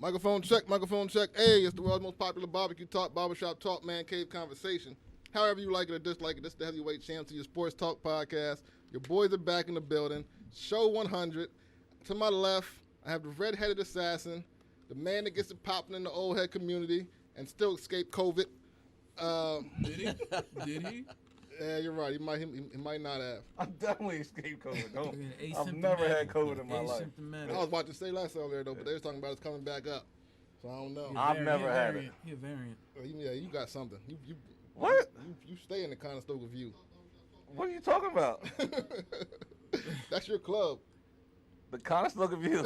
Microphone check, microphone check. Hey, it's the world's most popular barbecue talk, barbershop talk, man cave conversation. However you like it or dislike it, this is the heavyweight champs of your sports talk podcast. Your boys are back in the building. Show 100. To my left, I have the red-headed assassin, the man that gets it popping in the old head community and still escaped COVID. Did he? Did he? Yeah, you're right. He might not have. I definitely escaped COVID. Don't. Yeah, I've never had COVID in my life. I was about to say last earlier though, but they was talking about it's coming back up. So I don't know. I've never had it. He a variant. Yeah, you got something. You What? You stay in the Conestoga View. What are you talking about? That's your club. The Conestoga View.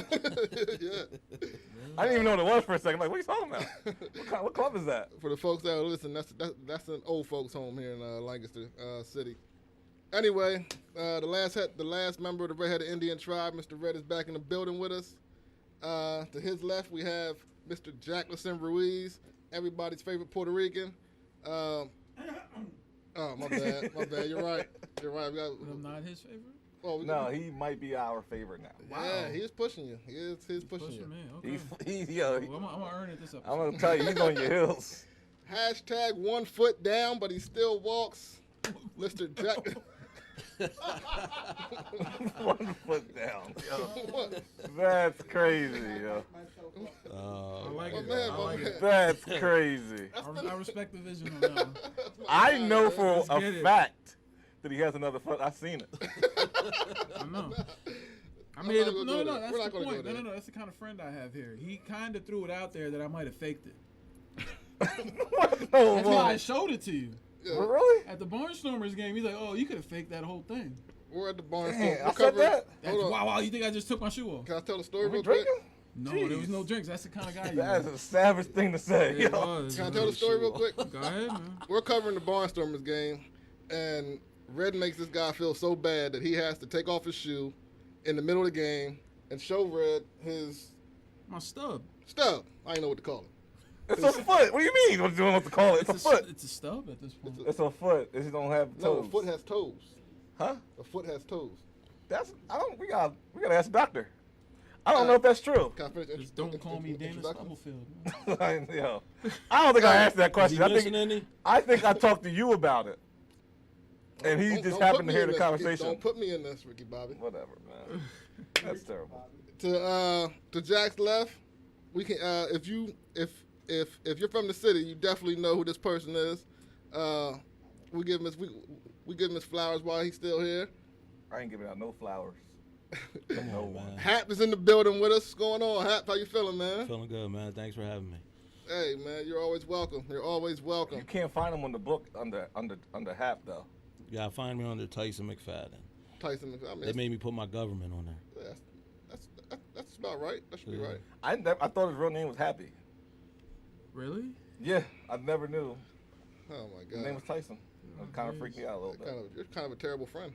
Yeah. I didn't even know what it was for a second. Like, what are you talking about? What club is that? For the folks that are listening, that's an old folks' home here in Lancaster City. Anyway, the last member of the Red-Headed Indian tribe, Mr. Red, is back in the building with us. To his left, we have Mr. Jacklison Ruiz, everybody's favorite Puerto Rican. Oh, my bad. You're right. I'm not his favorite? Oh, No, he might be our favorite now. Wow. Yeah, he is pushing you. He's pushing you. Me. Okay. He's I'm gonna earn it this episode. I'm gonna tell you, he's on your heels. Hashtag 1 foot down, but he still walks. Mr. Jack. 1 foot down. Yo. That's crazy, yo. I like it. man, I like it. That's crazy. I respect the vision on that one. I know for Let's a get it. fact that he has another foot. I've seen it. I know. I I'm mean, not gonna no, go no, there. that's We're the not gonna point. go there. No, that's the kind of friend I have here. He kind of threw it out there that I might have faked it. No, That's why I showed it to you. Yeah. really? At the Barnstormers game, he's like, oh, you could have faked that whole thing. We're at the barn Damn, store. I said that? That's, Hold on. wow, you think I just took my shoe off? Can I tell the story Are we real quick? drinking? No, Jeez. there was no drinks. That's the kind of guy you That's are. a savage thing to say. It yo. was. Can I tell the story real quick? Go ahead, man. We're covering the Barnstormers game, and Red makes this guy feel so bad that he has to take off his shoe in the middle of the game and show Red his My stub. stub. I ain't know what to call it. It's a foot. What do you mean? What do you want to call it? It's a foot. It's a stub at this point. It's a foot. It just don't have No, toes. a foot has toes. Huh? A foot has toes. We gotta ask the doctor. I don't know if that's true. Can I finish Just don't call me Dana introduction? Stubblefield. Yo, I don't think I asked that question. Any? I think I talked to you about it, and he Don't just put happened me to hear in the this. conversation. Don't put me in this, Ricky Bobby. Whatever, man. That's terrible. To Jack's left, we can if you're from the city, you definitely know who this person is. We give him his flowers while he's still here. I ain't giving out no flowers. Come No on, one. man. Hap is in the building with us. What's going on, Hap? How you feeling, man? Feeling good, man. Thanks for having me. Hey, man, you're always welcome. You're always welcome. You can't find him on the book under Hap though. You gotta find me under Tyson McFadden. Tyson, I mean, They made me put my government on there. that's about right. That should be Yeah. right. I thought his real name was Happy. Really? Yeah, I never knew. Oh my His name God, was Tyson. It kind of freaked me out a little bit. you're kind of a terrible friend.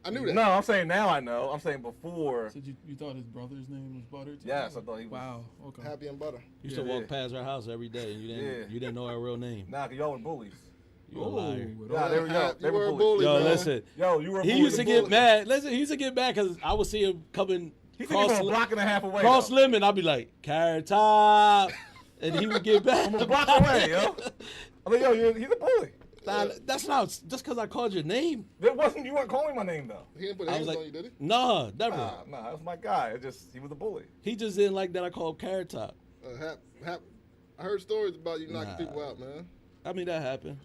I knew that. No, I'm saying now I know. I'm saying before. So you thought his brother's name was Butter? Too? Yes, I thought he was. Wow. Okay. Happy and butter. You used to Yeah. walk past our house every day, and you didn't know our real name. Nah, 'cause y'all were bullies. You a liar. Nah, they were, Hap, they you were were a bullies. bully, Yo, man. listen. Yo, you were a He bully. used to The get bully. mad. Listen, he used to get mad because I would see him coming He took me from a block and a half away. cross though. limit. I'd be like, Carrot Top, and he would get mad. From a block away, yo. I mean, yo, he's a bully. Nah, that's not just because I called your name. That wasn't. You weren't calling my name though. He didn't put I hands was on like, you, did he? nah, never. Nah, that was my guy. He was a bully. He just didn't like that I called Carrot Top. Hap. I heard stories about you knocking Nah. people out, man. I mean, that happened.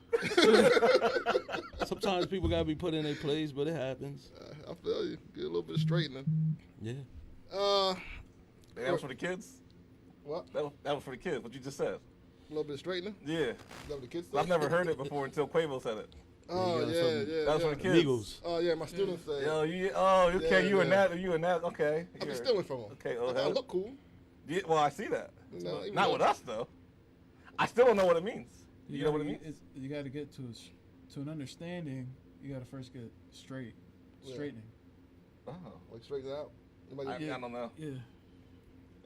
Sometimes people gotta be put in their place, but it happens. I feel you. Get a little bit of straightening. Yeah. That was for the kids. What? That was for the kids. What you just said. A little bit of straightening? Yeah. Is that what the kids say? I've never heard it before until Quavo said it. Oh, You got yeah. something- That was for the kids. Nichols. Oh, yeah, my students say. Yo, okay, Yeah, you and yeah. that, you and that, okay. I be You're- stealing from them. Okay, I look cool. Yeah, well, I see that. You know, even Not though- with us though. I still don't know what it means. You know what it means? You got to get to an understanding. You got to first get straightening. Oh, Like straight out. I Anybody- don't know. Yeah.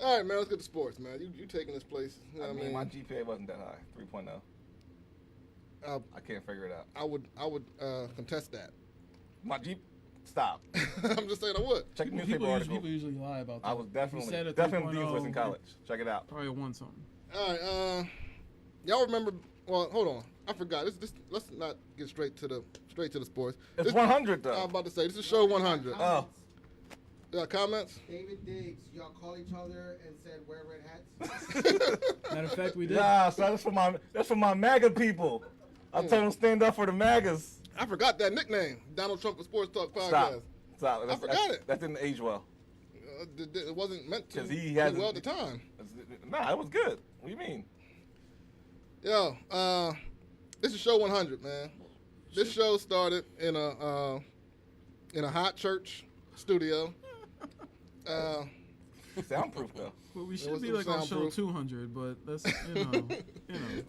All right, man. Let's get to sports, man. You taking this place? You know I what mean, my GPA wasn't that high, 3.0. Uh, I can't figure it out. I would contest that. My G, Stop. I'm just saying I would. Check the newspaper article. People usually lie about that. I was definitely If you said a definitely 3.0, was in college. Check it out. Probably won something. All right, y'all remember? Well, hold on, I forgot. Let's not get straight to the sports. It's 100 though. I was about to say this is show 100. Oh. Comments? David Diggs, y'all call each other and said wear red hats. Matter of fact, we did. Yeah, so that's for my MAGA people. I told them stand up for the MAGAs. I forgot that nickname. Donald Trump for Sports Talk Podcast. Stop. I forgot it. That didn't age well. It wasn't meant to 'Cause he do hasn't- well at the time. Nah, it was good. What do you mean? Yo, this is show 100, man. This show started in a hot church studio. Soundproof though. Well, we It should was be like on show soundproof. 200, but that's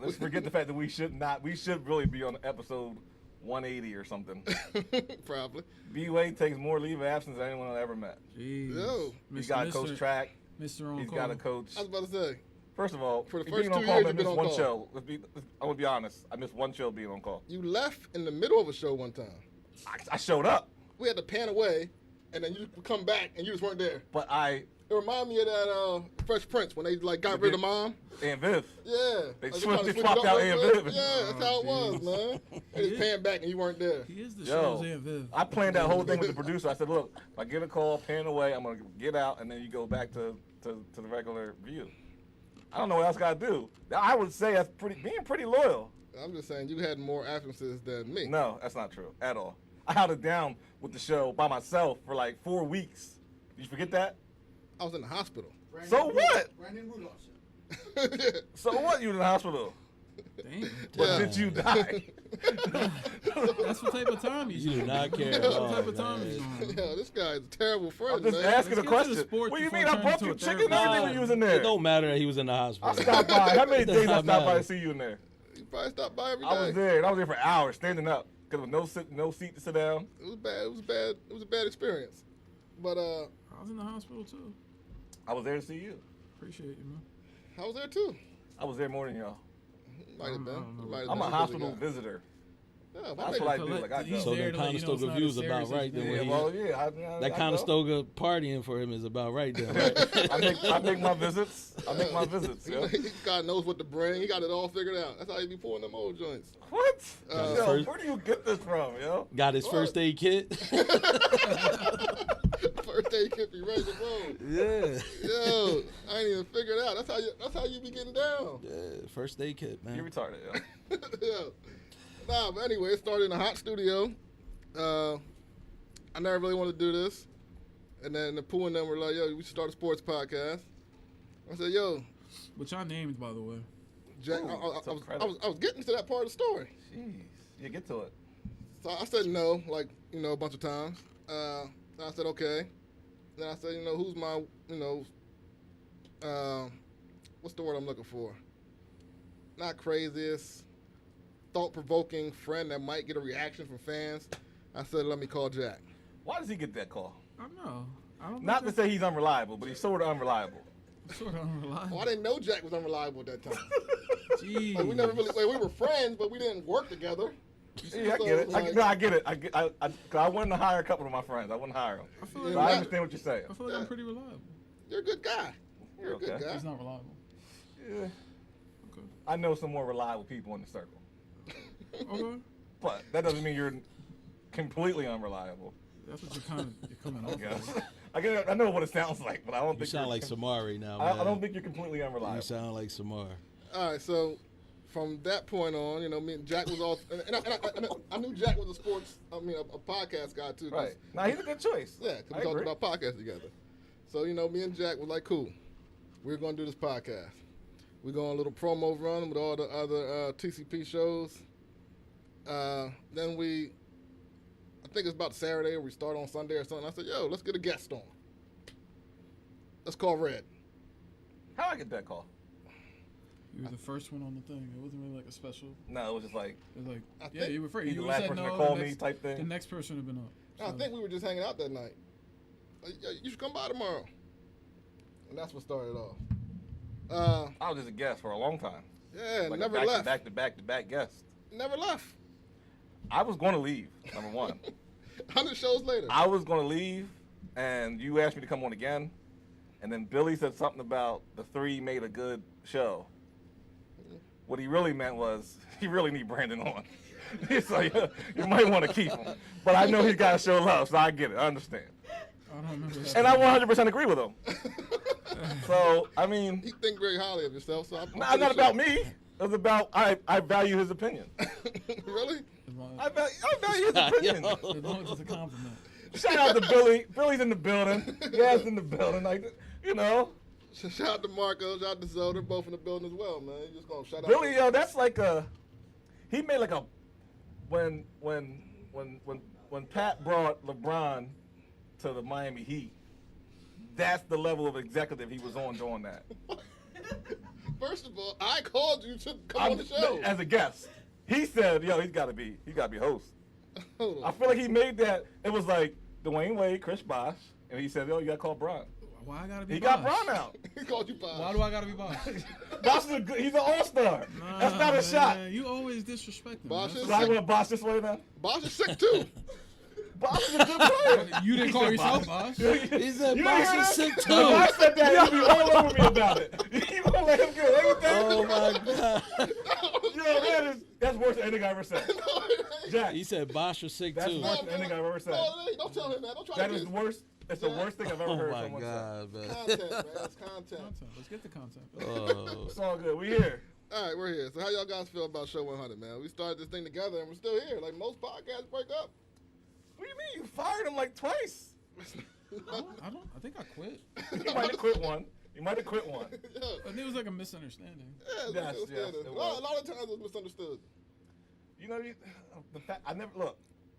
Let's forget the fact that we should really be on episode 180 or something. Probably. B-Way takes more leave of absence than anyone I've ever met. Jeez. Yo. He's got to coach track. Mr. On He's call. got to coach. I was about to say, First of all, For the being first on 2 call, years I you've been missed on one call. show. I'm gonna be honest. I missed one show being on call. you left in the middle of a show one time. I showed up, We had to pan away, and then you come back, and you just weren't there. but It reminded me of that Fresh Prince when they like got rid of mom. Aunt Viv. Yeah. They Like, switched- kinda they switched swapped it up out real Aunt quick. Viv. Yeah, that's how it was, jeez. man. They just panned back, and you weren't there. He is the Yo, show's Aunt Viv. I planned that whole thing with the producer. I said, look, if I get a call, pan away, I'm gonna get out, and then you go back to the regular view. I don't know what else I gotta do. I would say that's being pretty loyal. I'm just saying you had more absences than me. No, that's not true at all. I held it down with the show by myself for like 4 weeks. Did you forget that? I was in the hospital. So what? Brandon Rudolph show. So what? You in the hospital? Damn. But Yeah. did you die? That's what type of time he's You do on. not care at That's all. what type of time man. he's on. Yo, this guy is a terrible friend, I'm just man. asking a Let's get to the question. sports What do you before mean? it I turns brought into you a chicken and therapy. everything when you was in there. It don't matter that he was in the I hospital. stopped by. How many Does days I not stopped by matter. to see you in there? You probably stopped by every day. I was there, and I was there for hours, standing up, because there was no seat to sit down. It was bad. It was bad. It was a bad experience. But I was in the hospital too. I was there to see you. Appreciate you, man. I was there too. I was there more than y'all. Might have been. I don't know. You might have I'm been a busy hospital guy. visitor. Yeah, That's my what nigga- I do. Like I go. He's So there then to let you know it's Conestoga not views as about serious right as then you when Yeah, he- well, yeah. That I Conestoga partying for him is about right then. Right? I make my visits. I make my visits. Yo. God knows what to bring. He got it all figured out. That's how he be pulling them old joints. What? Uh, Yo, first- where do you get this from, yo? Got his first aid kit. First aid kit be ready to roll. Yeah. Yo, I ain't even figured it out. That's how you be getting down. Yeah, first aid kit, man. You're retarded, yo. Yeah. Nah, but anyway, it started in a hot studio. I never really wanted to do this. And then the Pooh and them were like, yo, we should start a sports podcast. I said, yo, Which I named, by the way. Jack, Ooh, I was getting to that part of the story. Jeez. Yeah, get to it. So I said no, like, a bunch of times. I said, okay. Then I said, who's my, what's the word I'm looking for? Not craziest, thought-provoking friend that might get a reaction from fans. I said, let me call Jack. Why does he get that call? I don't know. I don't Not to think say he's unreliable, but he's sort of unreliable. that's sort of unreliable. Well, I didn't know Jack was unreliable at that time. Jeez. Like, we never really, we were friends, but we didn't work together. Yeah, I So, get it. like- I get it. I wanted to hire a couple of my friends. I wouldn't hire them. I feel Yeah, So like, I right. understand what you're saying. I feel like I'm pretty reliable. You're a good guy. You're a good Okay. guy. He's not reliable. Yeah. Okay. I know some more reliable people in the circle. Okay. But that doesn't mean you're completely unreliable. That's what you're coming I off guess. of. I know what it sounds like, but I don't You think sound you're like Samari now, I man. don't think you're completely unreliable. You sound like Samar. All right, so from that point on, me and Jack was all, and I knew Jack was a podcast guy too. 'cause- Right. Now he's a good choice. Yeah, because I we talked agree. about podcasts together. So, me and Jack were like, cool, we're going to do this podcast. We're going a little promo run with all the other TCP shows. Then I think it's about Saturday or we start on Sunday or something. I said, yo, let's get a guest on. Let's call Red. How'd I get that call? You were the first one on the thing. It wasn't really like a special. No, it was just like It was like, I yeah, think you were first. you You the would've last said person to no, call the me next- type thing. The next person would have been up. I So- think we were just hanging out that night. Like, yo, you should come by tomorrow. And that's what started off. I was just a guest for a long time. Yeah, Like never a left. back to back guest. Never left. I was going to leave, number one. 100 shows later. I was gonna leave, and you asked me to come on again, and then Billy said something about the three made a good show. What he really meant was he really need Brandon on. He's like, you might want to keep him, but I know he's got to show love, so I get it. I understand. I don't remember that. And I 100% agree with him. So I mean, You think very highly of yourself, so I'm not about me. It's about I value his opinion. Really? I value his opinion. As long as it's a compliment. Shout out to Billy. Billy's in the building. Yes, in the building. Like, you know, Shout out to Marco, shout out to Zoe. They're both in the building as well, man. You just gonna shout out. Billy, yo, that's like he made like a when Pat brought LeBron to the Miami Heat. That's the level of executive he was on doing that. First of all, I called you to come on the show. As a guest. He said, yo, he's gotta be host. Hold I on. feel like he made that. It was like Dwayne Wade, Chris Bosh, and he said, yo, you gotta call Bron. Why I gotta be He Bosh? got Bron out. He called you Bob. Why do I gotta be Bosh? Bosh is he's an all-star. That's not a shot. You always disrespect him. Bosh man. is- So I want Bosh this way then? Bosh is sick too. Bosh is a good player. You didn't He call said yourself Bosh. Bosh. He said You Bosh hear is that? sick If too. I said that, you'd be all over me about it. You won't let him get everything. Oh my God. Yo, that's worse than anything I ever said. Jack, He said Bosh was sick that's too. worse than anything I've ever said. No, it ain't. Don't tell him that. Don't try That to is get the worst. It's the worst thing I've ever Oh heard my someone God, man. content, man. It's content. Content. Let's get the content. say. Oh. It's all good. We here. All right, we're here. So how y'all guys feel about Show 100, man? We started this thing together and we're still here. Like most podcasts break up. What do you mean? You fired him like twice. I think I quit. You might have quit one. You might have quit one. Yeah. I think it was like a misunderstanding. Yeah, it's Yes, misunderstood. yes, it A lot was. of times it was misunderstood. You know, the fact I never look.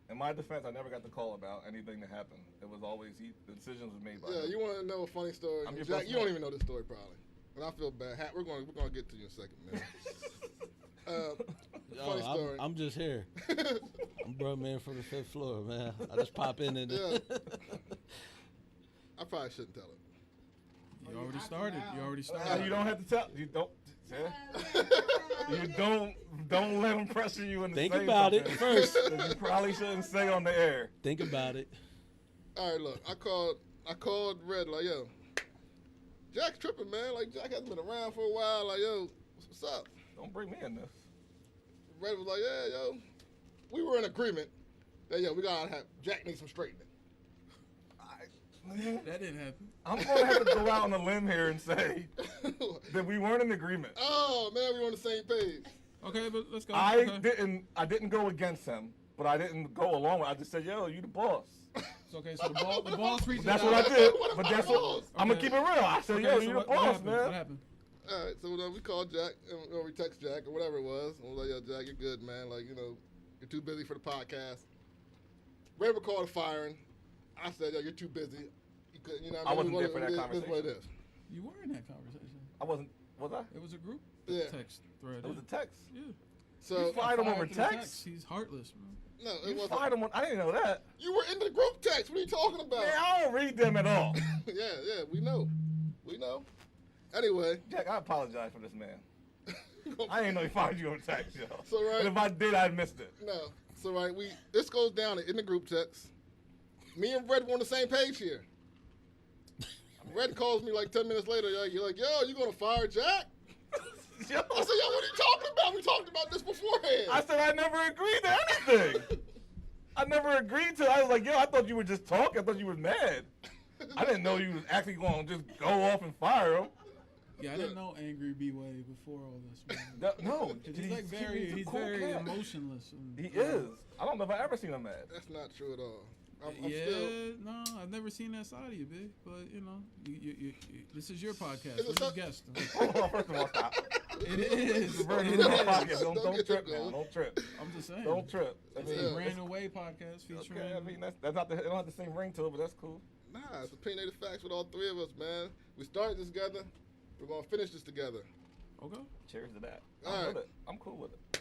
In my defense, I never got the call about anything that happened. It was always the decisions were made by Yeah, him. you want to know a funny story? I'm your Jack, best you don't man. even know this story probably. And I feel bad. We're going to get to you in a second, man. Funny Yo, story. I'm just here. I'm bro man from the 5th floor, man. I just pop in and Yeah. I probably shouldn't tell it. You already started. You already No, started. you don't have to tell. You don't. You don't let them pressure you into Think saying about it something first. that you probably shouldn't say on the air. Think about it. All right, look. I called Red like, yo, Jack's tripping, man. Like, Jack hasn't been around for a while. Like, yo, what's up? Don't bring me in this. Red was like, yeah, yo. We were in agreement that, yo, we got to have, Jack needs some straightening. That didn't happen. I'm gonna have to go out on a limb here and say that we weren't in agreement. Oh, man, we were on the same page. Okay, but let's go. I Okay. didn't go against him, but I didn't go along with it. I just said, yo, you the boss. It's okay. So the ball reaches That's out. what I did. What But about that's the what boss? I'm gonna Okay. keep it real. I said, Okay, yo, so you the what boss, happened? man. What happened? All right, so we called Jack, or we text Jack, or whatever it was. And we was like, yo, Jack, you're good, man. Like, you know, you're too busy for the podcast. Red would call it firing. I said, yo, you're too busy. You couldn't, you know what I I mean? wasn't there for that This is what it conversation. is. You were in that conversation. I wasn't. Was I? It was a group Yeah. text thread. It was a text. Yeah. So, You fired him over Fired through the text. He's heartless, bro. no, it You wasn't. fired him. I didn't know that. You were in the group text. What are you talking about? Man, I don't read them at all. yeah, we know. We know. Anyway, Jack, I apologize for this man. I didn't know he fired you on text, yo. So, right. And if I did, I missed it. no. So, right, this goes down in the group text. Me and Red were on the same page here. Red calls me like 10 minutes later. You're like, yo, you going to fire Jack? Yo, I said, yo, what are you talking about? We talked about this beforehand. I said I never agreed to anything. I never agreed to. I was like, yo, I thought you were just talking. I thought you was mad. I didn't know you was actually going to just go off and fire him. Yeah, I didn't know Angry B-Way before all this, man. No, 'Cause he's like a he's cool very cat. emotionless. And, He is. I don't know if I ever seen him mad. That's not true at all. I'm Yeah, still. no, I've never seen that side of you, big. But you know, you this is your podcast. Is it We're so- just guests. Hold on, first of all, stop. It is. Vernon, It this is a is. podcast. Don't Don't get trip too now. close. Don't trip. I'm just saying. Don't trip. I It's mean, a Yeah. Brand New Way podcast featuring. okay, I mean that's not the. It don't have the same ring to it, but that's cool. Nah, it's opinionated facts with all three of us, man. We started this together. We're going to finish this together. Okay. Cheers to that. All I'm right. with it. I'm cool with it.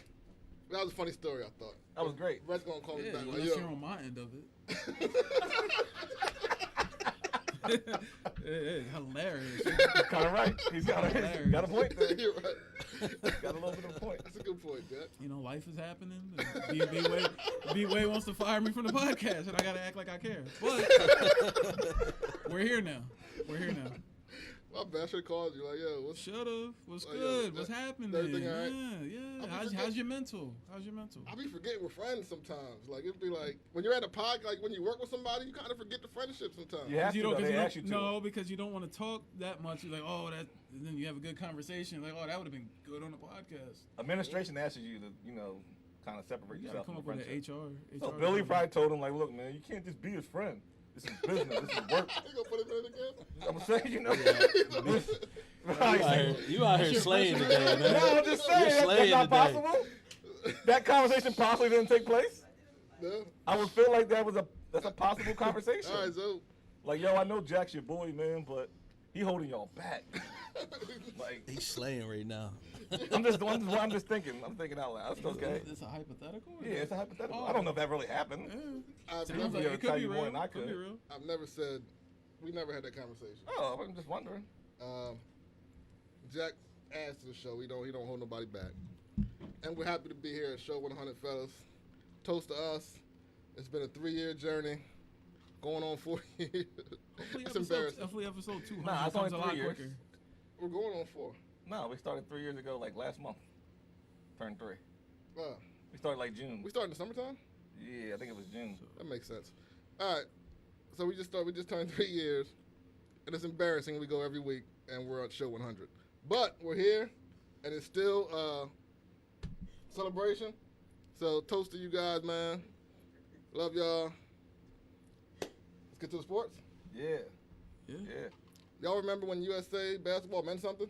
That was a funny story, I thought. That was great. Red's going to call me Yeah, back. Like, unless yo. you're on my end of it. It's hilarious. Kind of right. He's got a point there. You're right. Got a little bit of a point. That's a good point, Jack. You know, life is happening. B-Way wants to fire me from the podcast, and I gotta act like I care. But we're here now. My bad. I should have called you. Like, yo, what's Shut up. What's Oh, good? yeah, What's happening? everything all right? Yeah. How's your mental? I be forgetting we're friends sometimes. Like, it'd be like, when you're at a pod, like, when you work with somebody, you kind of forget the friendship sometimes. You have to, though. They ask you to. No, because you don't want to talk that much. You're like, oh, that. And then you have a good conversation. Like, oh, that would have been good on the podcast. Administration asks you to, kind of separate You gotta yourself come from up the with an friendship. HR. So Billy probably told him, like, look, man, you can't just be his friend. This is business. This is work. You gonna put him in again? I'm saying, You out here slaying today, man. No, I'm just saying, that's slaying not today. possible. That conversation possibly didn't take place. No. I would feel like that's a possible conversation. All right, so. Like, yo, I know Jack's your boy, man, but he holding y'all back. Like, He's slaying right now. I'm just thinking. I'm thinking out loud. It's okay. Is this a hypothetical? Yeah, it's a hypothetical. Oh. I don't know if that really happened. Yeah. I've Sounds never, like it tell could be you more real. than I Could be could. real. I've never said, we never had that conversation. Oh, I'm just wondering. Jack adds to the show. He don't hold nobody back. And we're happy to be here at Show 100, fellas. Toast to us. It's been a 3-year journey. Going on 4 years. It's embarrassing. Hopefully episode 200 Nah, it's comes only a lot 3 years. quicker. We're going on 4. No, we started 3 years ago, like last month. Turned 3. Wow. We started like June. We started in the summertime? Yeah, I think it was June. That makes sense. All right. So we just turned 3 years. And it's embarrassing. We go every week and we're on Show 100. But we're here and it's still celebration. So toast to you guys, man. Love y'all. Let's get to the sports. Yeah. Yeah. Yeah. Y'all remember when USA basketball meant something?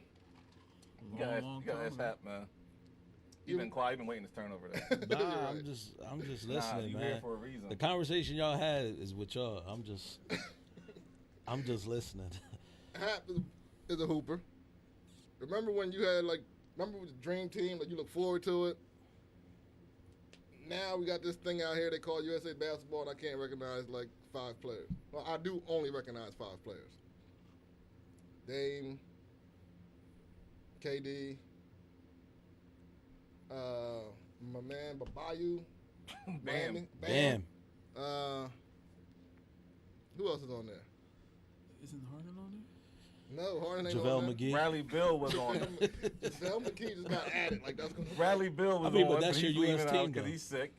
You gotta Long ask time ago. Hap, man. You've You- been quiet. You've been waiting his turn over there. Nah, You're right. I'm just Nah, listening, you man. here for a reason. The conversation y'all had is with y'all. I'm just listening. Hap is a hooper. Remember when you had remember with the dream team, like you look forward to it? Now we got this thing out here they call USA Basketball, and I can't recognize like 5 players. Well, I do only recognize 5 players. Dame, KD, my man Babayu, Bam. Miami, Damn. who else is on there? Isn't Harden on there? No, Harden ain't JaVale on there. McGee. Bradley Bill was on. JaVale McGee just got added. Like that's gonna. Bradley Bill was I mean, on, but that's he's your US leaving team, out because though. he's sick.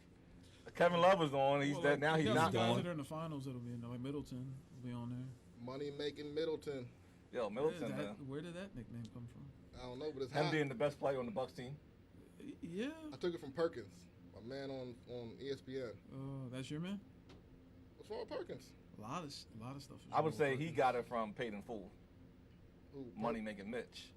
Kevin Love was on. He's Well, dead now. you He's got not some guys on. that are in the finals that'll be in there. Like Middleton will be on there. Money making Middleton. Yo, Middleton, man. Where did that nickname come from? I don't know, but it's Him hot. being the best player on the Bucks team. Yeah. I took it from Perkins, my man on ESPN. Oh, that's your man. What's wrong with Perkins? A lot of stuff. Is I would wrong say with he Perkins. got it from paid in full. Who, Money making Mitch.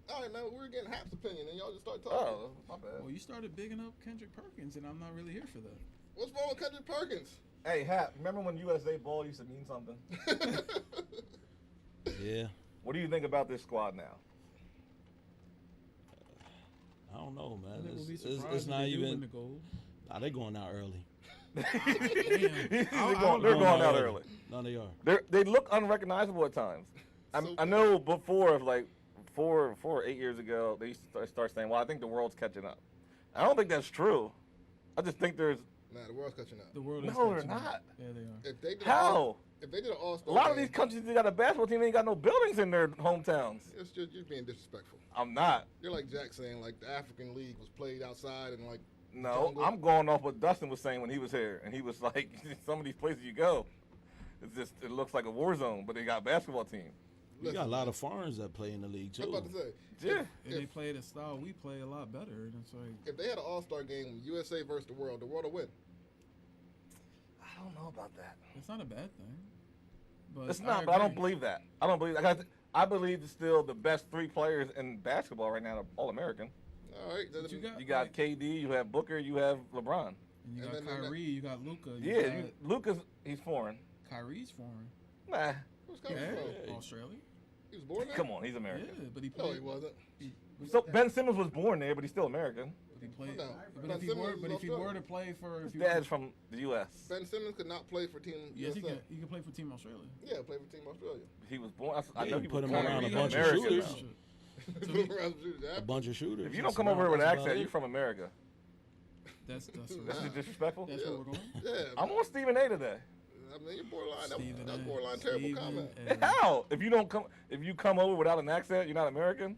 All right, man. We were getting Hap's opinion, and y'all just start talking. Oh, my bad. Well, you started bigging up Kendrick Perkins, and I'm not really here for that. What's wrong with Kendrick Perkins? Hey, Hap, remember when USA ball used to mean something? Yeah. What do you think about this squad now? I don't know, I man. think we'll be It's surprised if not they do win even. the gold. Nah, they going out early. They're don't going know. out early. No, they are. They look unrecognizable at times. So I know before, like 4 or 8 years ago, they used to start saying, well, I think the world's catching up. I don't think that's true. I just think there's, Nah, the world's catching up. The world is No, they're catching up. not. Yeah, they are. If they did how? If they did an A All-Star lot of game, these countries that got a basketball team ain't got no buildings in their hometowns. it's just you're being disrespectful. I'm not. You're like Jack saying like the African League was played outside and like No, jungle. I'm going off what Dustin was saying when he was here, and he was like, some of these places you go, it looks like a war zone, but they got a basketball team. You got a lot of foreigners that play in the league, I'm too. about to say. Yeah. And they play the style we play a lot better. And it's like, If they had an All-Star game, USA versus the world will win. I don't know about that. it's not a bad thing. But It's not, but I don't agree. believe that. I don't believe that. I believe it's still the best 3 players in basketball right now, All American. All right. But You got KD, you have Booker, you have LeBron. And you And got then- Kyrie, you got Luca. Yeah, Lucas, he's foreign. Kyrie's foreign. Nah, Who's coming Yeah, from? Australia. He was born there? come on, he's Yeah, American. but he No, played. he wasn't. he- So Ben Simmons was born there, but he's still American. But he played. No. But Ben if he Simmons were, is but if he Australian. were to play for, His if he were, dad's from the U.S. Ben Simmons could not play for Team yes, he USA. can. He can play for Team Australia. Yeah, play for Team Australia. He was born. I Yeah, know you he put was him born around in a bunch of America shooters. now. So he- A bunch of shooters. If you don't come over here with an That's accent, about you're it. from America. that's That's disrespectful. that's where we're going. Yeah, I'm on Stephen A. today. I mean, you're borderline. Stephen That's A. borderline terrible Stephen comment. A. How? If you come over without an accent, you're not American.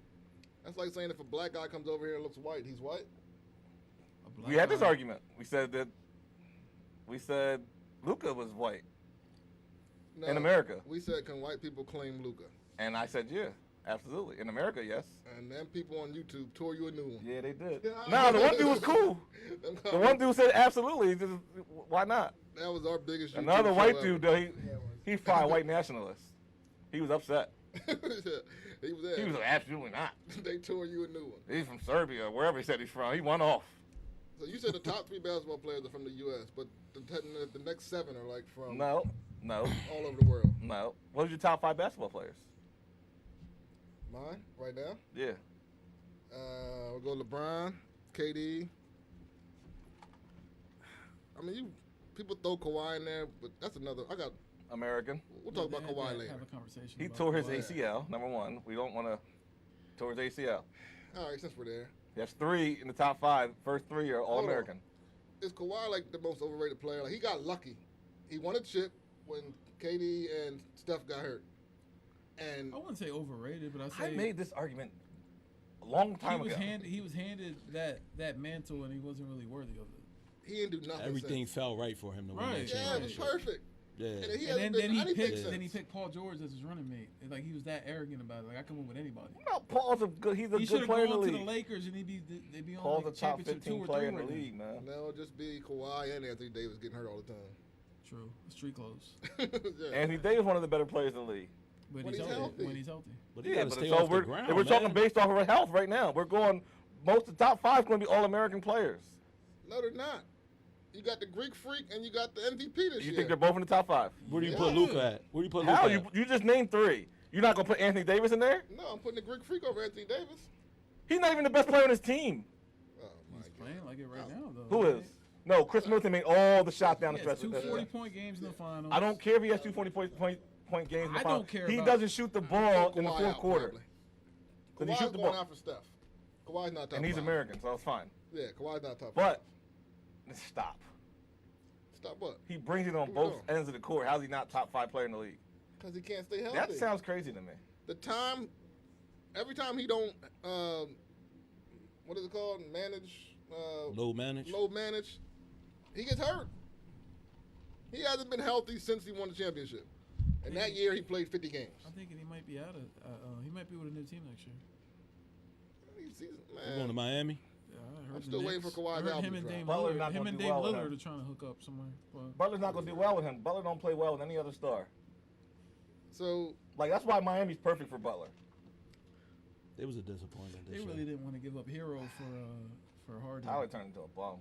That's like saying if a black guy comes over here and looks white, he's white. A black We had this guy. argument. We said Luca was white, No, In America. we said, can white people claim Luca? and I said, yeah, absolutely. In America, yes. And then people on YouTube tore you a new one. Yeah, they did. No, the one dude was cool. The one dude said absolutely. Just, why not? That was our biggest. YouTube Another show white ever. dude, though, he fired a white nationalist. He was upset. He was there. He was like, absolutely not. They tore you a new one. He's from Serbia, wherever he said he's from. He went off. So you said the top 3 basketball players are from the U.S., but the next 7 are like from No. all over the world. No. What are your top 5 basketball players? Mine right now. Yeah. We'll go LeBron, KD. I mean, people throw Kawhi in there, but that's another. American. We'll talk about They had Kawhi to later. Have a conversation. He about tore his Kawhi. ACL, number one. We don't want to tore his ACL. All right, since we're there, He has 3 in the top 5. First 3 are Hold on. All-American. is Kawhi like the most overrated player? Like he got lucky. He won a chip when KD and Steph got hurt, and I wouldn't say overrated, but I I say made this argument a long time ago. He was handed that mantle, and he wasn't really worthy of it. he didn't do nothing. Everything since. fell right for him to win Right. that Yeah, it was championship. perfect. Yeah. And he And hasn't then been he anything picked since. then he picked Paul George as his running mate. And, like he was that arrogant about it. Like I can win with anybody. No, Paul's a good. He's a He good should have player in the gone to the league. Lakers and they'd be on Paul's like a top championship 2 15 or 3 player in the right now. league, man. Now it'll just be Kawhi and Anthony Davis getting hurt all the time. True, street clothes. Yeah. Anthony Davis, one of the better players in the league. But When he's he's healthy. healthy. When he's healthy. But he Yeah, gotta but stay so off we're, the ground, if we're talking man. based off of our health right now. We're going. Most of the top 5 is going to be All-American players. No, they're not. You got the Greek Freak and you got the MVP this You year. think they're both in the top 5? Where do you Yeah. put Luca at? Where do you put How? Luca at? You just named 3. You're not going to put Anthony Davis in there? No, I'm putting the Greek Freak over Anthony Davis. He's not even the best player on his team. Oh my He's God. playing like it right now, though. Who is? No, Chris Middleton made all the shots down the He stretch. has 2 40-point games in the finals. I don't care if he has 2 40-point games in the I final. don't care He about- doesn't shoot the ball in the Kawhi 4th out, quarter. probably. Did he Kawhi's shoot the going ball? out for Steph. Kawhi's not top And he's 5. American, so it's fine. Yeah, Kawhi's not top 5. But, stop. Stop what? He brings it on Who both don't? ends of the court. How's he not top 5 player in the league? Because he can't stay healthy. That sounds crazy to me. Every time he don't, what is it called? Low manage. Low manage, he gets hurt. He hasn't been healthy since he won the championship. And that year he played 50 games. I'm thinking he might be out of. He might be with a new team next year. You going to Miami? Yeah, I heard I'm the still waiting Knicks. for Kawhi's I heard album him to and drop. Dame Butler's Lillard. not Him gonna and do Dame well with Lillard him. are trying to hook up somewhere. But Butler's not going to do well with him. Butler don't play well with any other star. So Like, that's why Miami's perfect for Butler. It was a disappointment. they really didn't want to give up Hero for Harden. Tyler turned into a bum.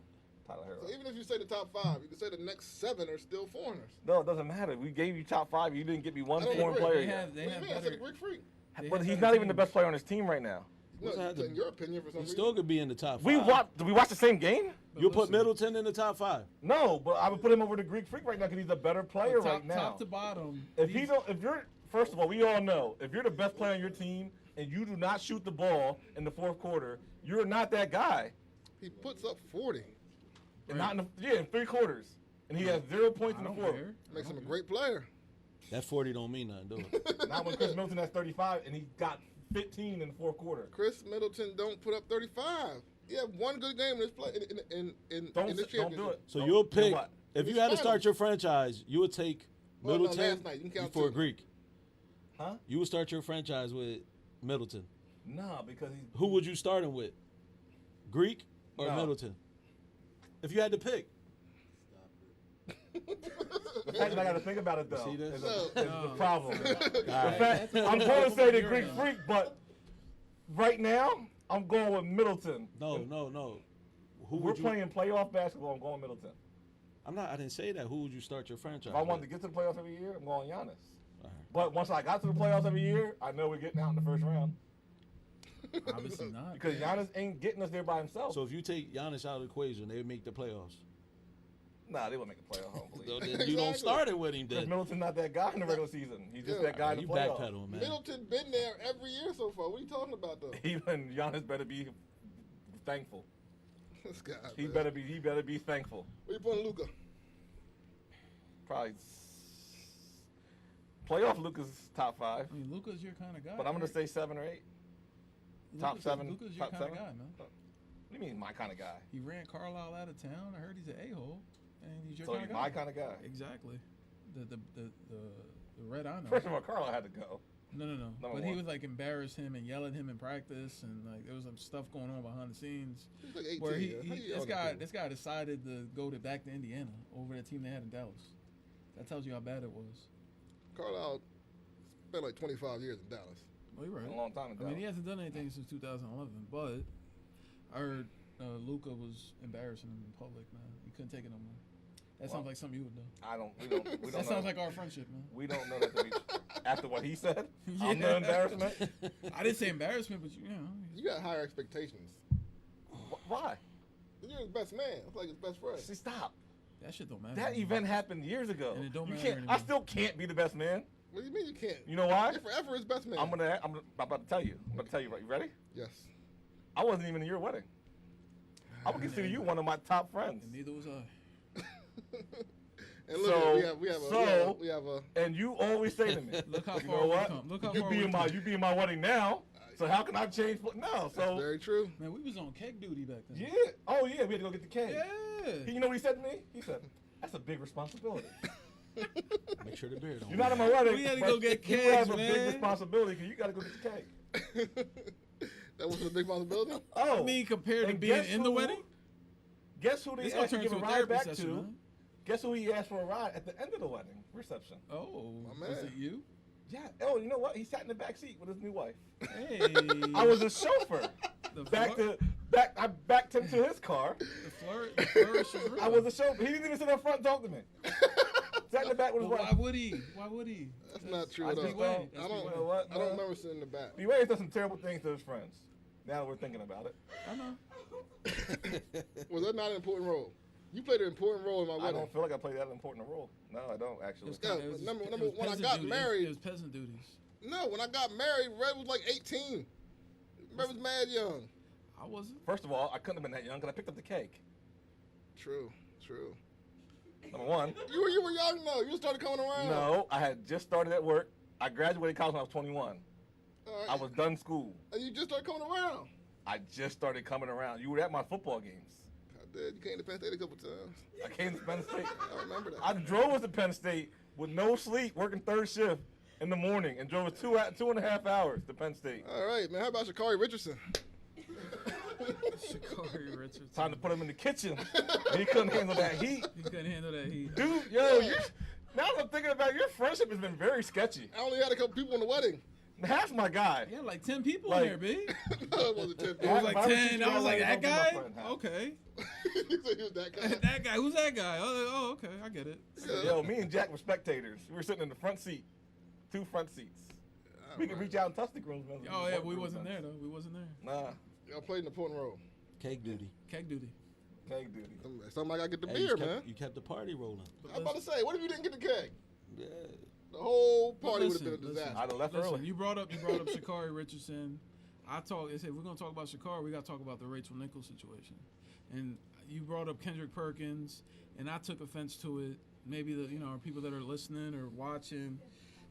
Tyler Hero. even if you say the top 5, you can say the next 7 are still foreigners. No, it doesn't matter. We gave you top 5. You didn't get me one I don't foreign agree. player They yet. have What do you have mean? I said better. the Greek Freak. they But have he's better not even the teams. best player on his team right now. No, What's that it's have in to- your opinion for some He reason. still could be in the top 5. Did we watch the same game? But You'll put listen, Middleton in the top 5. No, but I would put him over the Greek Freak right now because he's a better player top, right now. top to bottom. If these- you're first of all, we all know if you're the best player on your team and you do not shoot the ball in the 4th quarter, you're not that guy. He puts up 40. And not in 3 quarters, and he has 0 points I in the don't 4th. care. Makes him a great player. That 40 don't mean nothing, do it? Not when Chris Middleton has 35 and he got 15 in the 4th quarter. Chris Middleton don't put up 35. He had one good game in this play in this Don't championship. do it. So Don't- you'll you know pick, what? if you He's had to fine. start your franchise, you would take Well, no, Middleton last night. You can count before 2. Greek. Huh? You would start your franchise with Middleton. No, because he's Who would you start him with? Greek or No. Middleton? If you had to pick. the fact that I got to think about it though See this? is No. the problem. All The right. fact, I'm going to say the Greek Freak, but right now I'm going with Middleton. No. Who We're would you? playing playoff basketball. I'm going Middleton. I didn't say that. Who would you start your franchise? If I wanted to with? get to the playoffs every year, I'm going Giannis. All right. But once I got to the playoffs every year, I know we're getting out in the first round. Obviously not. Because Giannis ain't getting us there by himself. So if you take Giannis out of the equation, they would make the playoffs. Nah, they won't make a playoff. I don't believe. So it. then you don't start it with him Because then. Middleton's not that guy in the regular season. He's just that guy in the You playoffs. backpedaling, man. Middleton been there every year so far. What are you talking about, though? Even Giannis better be thankful. This guy, He man. better be thankful. Where you putting Luka? Probably playoff Luka's top 5, I mean, Luka's your kind of guy. but I'm gonna say 7 or 8. Top 7. Luka's your top kind of 7. guy, man. What do you mean my kind of guy? He ran Carlisle out of town. I heard he's an a-hole, and he's your So kind he's of guy. my kind of guy. Exactly. The red I know. First of all, Carlisle had to go. No. Number But he one. would like embarrass him and yell at him in practice, and like there was some stuff going on behind the scenes He's like 18. where yeah. this guy decided to go back to Indiana over the team they had in Dallas. That tells you how bad it was. Carlisle spent like 25 years in Dallas. Well, you're right. A long time ago. I mean, he hasn't done anything since 2011, but I heard Luka was embarrassing him in public, man. He couldn't take it no more. That sounds like something you would do. We don't That know. sounds like our friendship, man. We don't know that to be after what he said. Yeah. I'm the embarrassment. I didn't say embarrassment, but you know. You got higher expectations. Why? You're his best man. It's like his best friend. See, stop. That shit don't matter. That anymore. event happened years ago. And it don't You matter can't. I anymore. still can't be the best man. What do you mean you can't? You know why? You're forever his best man. I'm about to tell you. I'm about to tell you. Right? You ready? Yes. I wasn't even in your wedding. I would consider you one of my top friends. And neither was I. And look, So- we have a. And you always say to me, Look how you far know we've what? come. Look how You far be we've in my come. you be in my wedding now. So how can I change? No. That's So very true. Man, we was on keg duty back then. yeah. Oh yeah. We had to go get the cake. Yeah. You know what he said to me? He said, "That's a big responsibility. Make sure the beard don't. You're not in my wedding. We had to but go get you kegs, have a man. big responsibility because you got to go get the cake." That was a big possibility. Oh, I mean, compared to and being guess in the who- wedding, Guess who they this gonna asked to turn give into a a ride therapy back session, to? man. Guess who he asked for a ride at the end of the wedding reception? Oh, My was man. it you? Yeah. Oh, you know what? He sat in the back seat with his new wife. Hey. I was a chauffeur. the I backed him to his car. the flourish is real. I was a chauffeur. He didn't even sit up front and talk to me. Sat in the back with his Well, wife. why would he? Why would he? That's not true I at all. just B-Way. don't. That's I don't. B-Way. You know what? I don't man? remember sitting in the back. B-Way has done some terrible things to his friends. Now that we're thinking about it. I know. Was that not an important role? You played an important role in my I wedding. don't feel like I played that important a role. No, I don't actually. It was Yeah, kinda- it was number- just- number- it was when I peasant got duties. married- It was peasant duties. No, when I got married, Red was like 18. Red was mad young. I wasn't. First of all, I couldn't have been that young because I picked up the cake. True. Number one. You were young though. You started coming around. No, I had just started at work. I graduated college when I was 21. All right. I was done school. And you just started coming around. I just started coming around. You were at my football games. I did. You came to Penn State a couple times. I came to Penn State. I remember that. I drove us to Penn State with no sleep, working third shift in the morning, and drove us 2.5 hours to Penn State. All right, man. How about Sha'Carrie Richardson? Sha'Carrie Richardson. Time to put him in the kitchen. He couldn't handle that heat. He couldn't handle that heat. Dude, yo, now that I'm thinking about it, your friendship has been very sketchy. I only had a couple people in the wedding. Half my guy. Yeah, like 10 people Like- in there, B. No, it wasn't 10 It people. was like If I was 10. teaching I was like, y'all, that don't be my guy? friend, huh? Okay. You said he was that guy. That guy. Who's that guy? Oh, okay. I get it. Yo, me and Jack were spectators. We were sitting in the front seat, 2 front seats. We could reach out and touch the groom's men. Oh, yeah, we wasn't there, though. We wasn't there. Nah, Y'all played an important role. Cake duty. Keg duty. keg duty. Somebody got to get the Hey, you beer, kept- man. You kept the party rolling. I'm about to say, what if you didn't get the keg? Yeah. The whole party would Listen, have been a listen. disaster. I'd have left Listen, early. you brought up Sha'Carrie Richardson. I said, if we're going to talk about Sha'Carrie, we got to talk about the Rachel Nichols situation. And you brought up Kendrick Perkins, and I took offense to it. Maybe the people that are listening or watching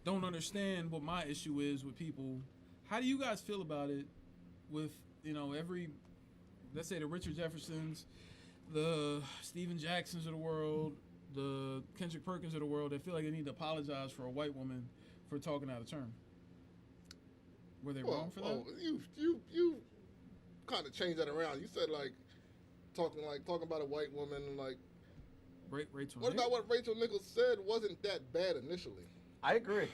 don't understand what my issue is with people. How do you guys feel about it with, let's say the Richard Jeffersons, the Steven Jacksons of the world, the Kendrick Perkins of the world, that feel like they need to apologize for a white woman for talking out of turn? Were they wrong for that? You kind of changed that around. You said talking about a white woman and Rachel. what about what Rachel Nichols said wasn't that bad initially? I agree.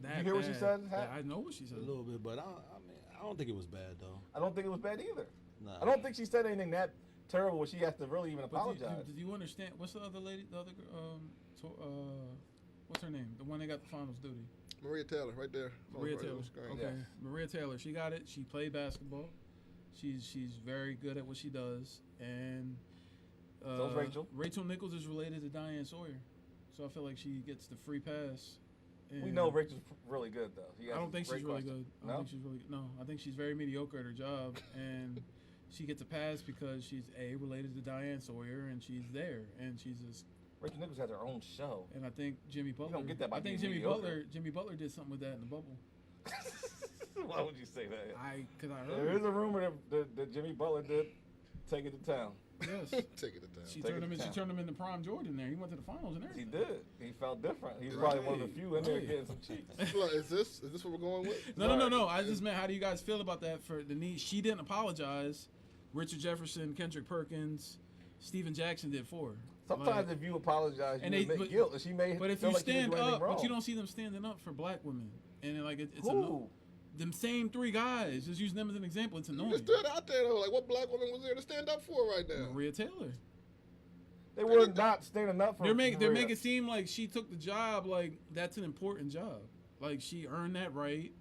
That You hear what she bad? said? Yeah, I know what she A said. little bit, but I don't think it was bad though. I don't think it was bad either. Nah. I don't think she said anything that terrible where she has to really even But apologize. did you understand? What's the other lady? The other what's her name? The one that got the finals duty. Maria Taylor, right there. Maria Right Taylor. on the screen. Okay, Yes. Maria Taylor. She got it. She played basketball. She's very good at what she does, and So's Rachel. Rachel Nichols is related to Diane Sawyer, so I feel like she gets the free pass. We And know Rachel's really good though. He I has don't think great she's really questions. good. I don't think she's really good. No, I think she's very mediocre at her job, and she gets a pass because she's related to Diane Sawyer, and she's there, and she's just. Rachel Nichols has her own show. And I think Jimmy Butler. don't get that by I think being Jimmy mediocre. Jimmy Butler did something with that in the bubble. Why would you say that? Because I There heard. is a rumor that Jimmy Butler did take it to town. Yes. Take it to town. She Take turned it him. to She town. turned him into prime Jordan. There, he went to the finals and He everything. did. He felt different. He's probably one of the few in there Right. getting some cheeks. Look, is this what we're going with? No. I just meant, how do you guys feel about that? For the need, she didn't apologize. Richard Jefferson, Kendrick Perkins, Steven Jackson did for her. Sometimes Like, if you apologize, you and admit but- guilt, and she may but if feel you like she didn't stand do anything up, wrong. but you don't see them standing up for black women, and then, like it's Who? them same three guys. Just using them as an example. It's You annoying. just stood out there though. Like, what black woman was there to stand up for right now? Maria Taylor. They were not standing up for They're making Maria. it seem like she took the job, like that's an important job, like she earned that right.